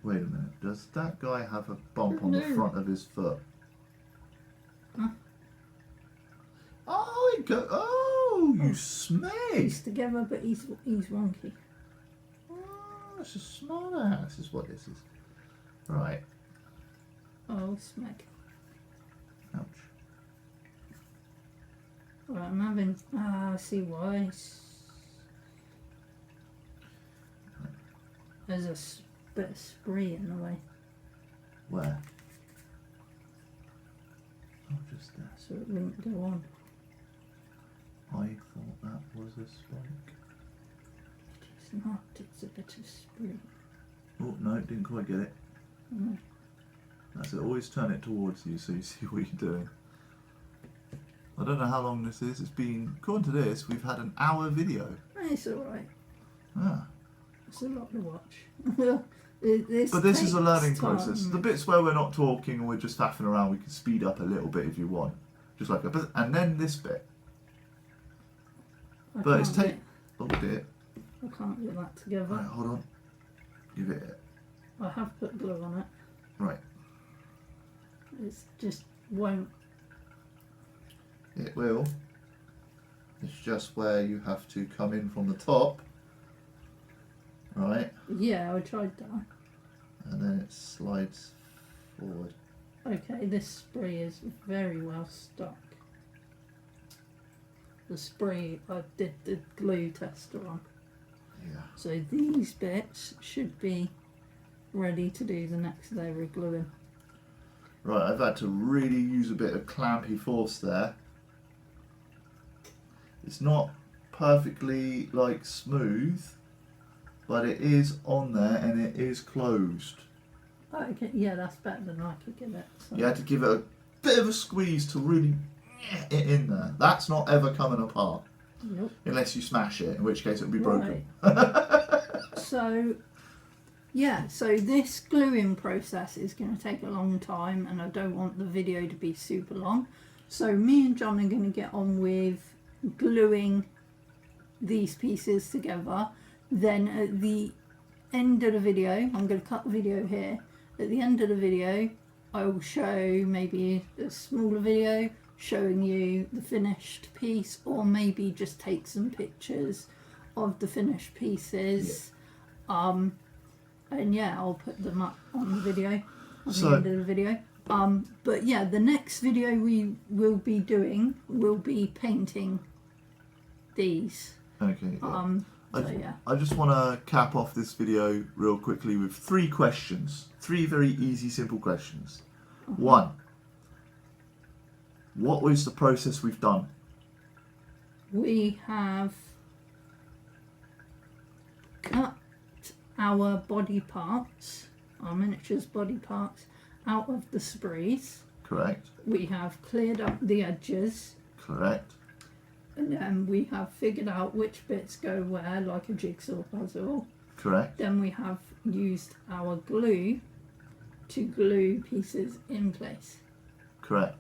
Wait a minute, does that guy have a bump on the No. front of his foot? Huh? Oh, you He's smeg! together, but he's wonky. Oh, it's a smart ass is what this is. Right, Oh, smack. ouch. Right, I'm having. I see why. There's a bit of spree in the way, Where? Oh, just there. so it wouldn't go on. I thought that was a spike. It's not, it's a bit of spree. Oh, no, didn't quite get it. Mm. That's it, always turn it towards you so you see what you're doing. I don't know how long this is. It's been, according to this, we've had an hour video. It's alright. Ah. It's a lot to watch. But this is a learning takes time. process. The bits where we're not talking and we're just faffing around, we can speed up a little bit if you want. Just like a, and then this bit. I But it's can't take. Oh dear. I can't get that together. Right, hold on. Give it. I have put glue on it. Right. It's just won't. It will. It's just where you have to come in from the top. Right. Yeah, I tried that. And then it slides forward. Okay, this spree is very well stuck. The spree I did the glue tester on. Yeah. So these bits should be ready to do the next day with gluing. Right, I've had to really use a bit of clampy force there. It's not perfectly like smooth, but it is on there and it is closed. Okay, yeah, that's better than I could get it. So. You had to give it a bit of a squeeze to really get it in there. That's not ever coming apart. Nope. Unless you smash it, in which case it would be broken. Right. So, yeah, so this gluing process is going to take a long time and I don't want the video to be super long. So me and John are going to get on with gluing these pieces together. then at the end of the video, I'm going to cut the video here. At the end of the video, I will show maybe a smaller video showing you the finished piece, or maybe just take some pictures of the finished pieces. And yeah, I'll put them up on the video, on the end of the video. But yeah, the next video we will be doing will be painting these. Okay. Yeah. I just want to cap off this video real quickly with 3 questions. 3 very easy, simple questions. 1. What was the process we've done? We have cut our body parts, our miniatures body parts, out of the sprees. Correct. We have cleared up the edges. Correct. And then we have figured out which bits go where, like a jigsaw puzzle. Correct. Then we have used our glue to glue pieces in place. Correct.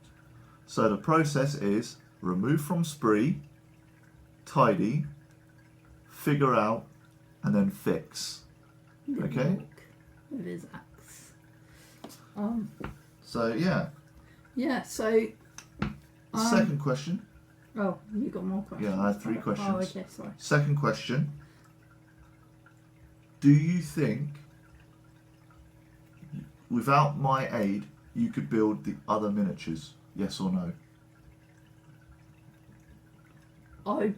So the process is remove from spree, tidy, figure out, and then fix. Okay? With his axe. So yeah. Yeah, so... Second question. Oh, you got more questions? Yeah, I had 3 questions. Oh, okay, sorry. Second question. Do you think, without my aid, you could build the other miniatures? Yes or no? I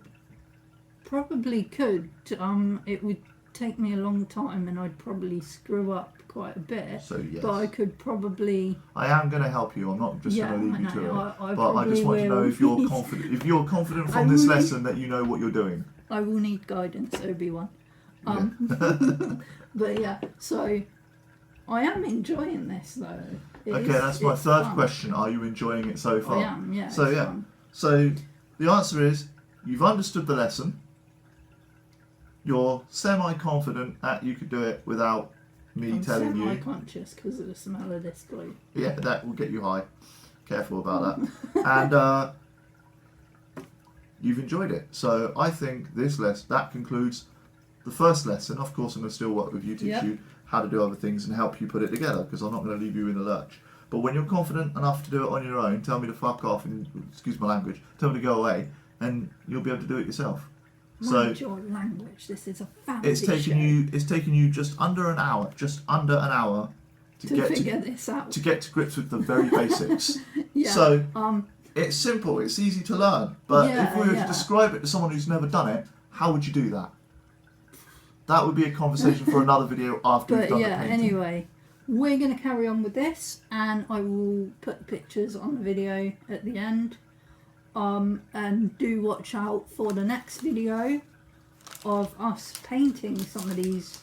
probably could. It would take me a long time and I'd probably screw up quite a bit. So yes. But I could probably... I am going to help you. I'm not just going to leave you to it. But I just want to know if you're confident. If you're confident from this lesson that you know what you're doing. I will need guidance, Obi-Wan. Yeah. But yeah, so I am enjoying this though. Okay, that's my 3rd fun. question. Are you enjoying it so far? I am, yeah. So yeah. Fun. So the answer is you've understood the lesson. You're semi-confident that you could do it without me telling you. I'm semi-conscious because of the smell of this glue. Yeah, that will get you high. Careful about that. And you've enjoyed it. So I think that concludes the first lesson. Of course, I'm going to still work with you, teach you how to do other things and help you put it together, because I'm not going to leave you in the lurch. But when you're confident enough to do it on your own, tell me to fuck off and, excuse my language, tell me to go away, and you'll be able to do it yourself. Mind your language. This is a family it's taken you just under an hour to figure this out. To get to grips with the very basics. Yeah. So it's simple, it's easy to learn, but if we were to describe it to someone who's never done it, how would you do that? That would be a conversation for another video after we've done the painting. Anyway, we're going to carry on with this, and I will put pictures on the video at the end. And do watch out for the next video of us painting some of these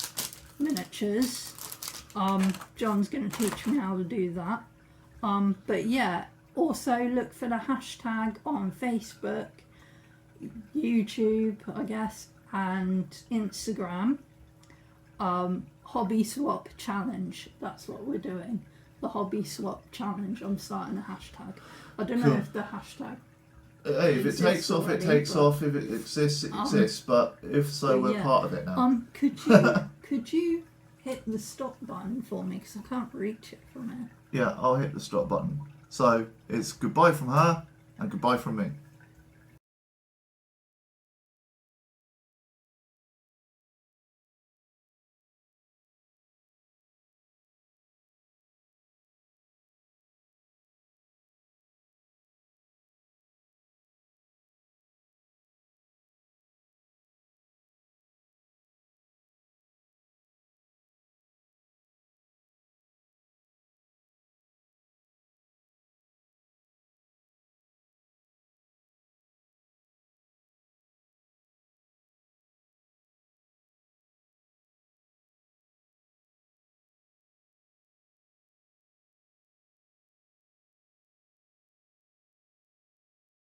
miniatures. John's going to teach me how to do that. But yeah, also look for the hashtag on Facebook, YouTube, I guess, and Instagram. Hobby Swap Challenge. That's what we're doing. The Hobby Swap Challenge. I'm starting a hashtag. I don't know if the hashtag... Hey, if it takes off, it takes off. If it exists, it exists. But if so, we're part of it now. Could you hit the stop button for me, because I can't reach it from here? Yeah, I'll hit the stop button. So it's goodbye from her and goodbye from me.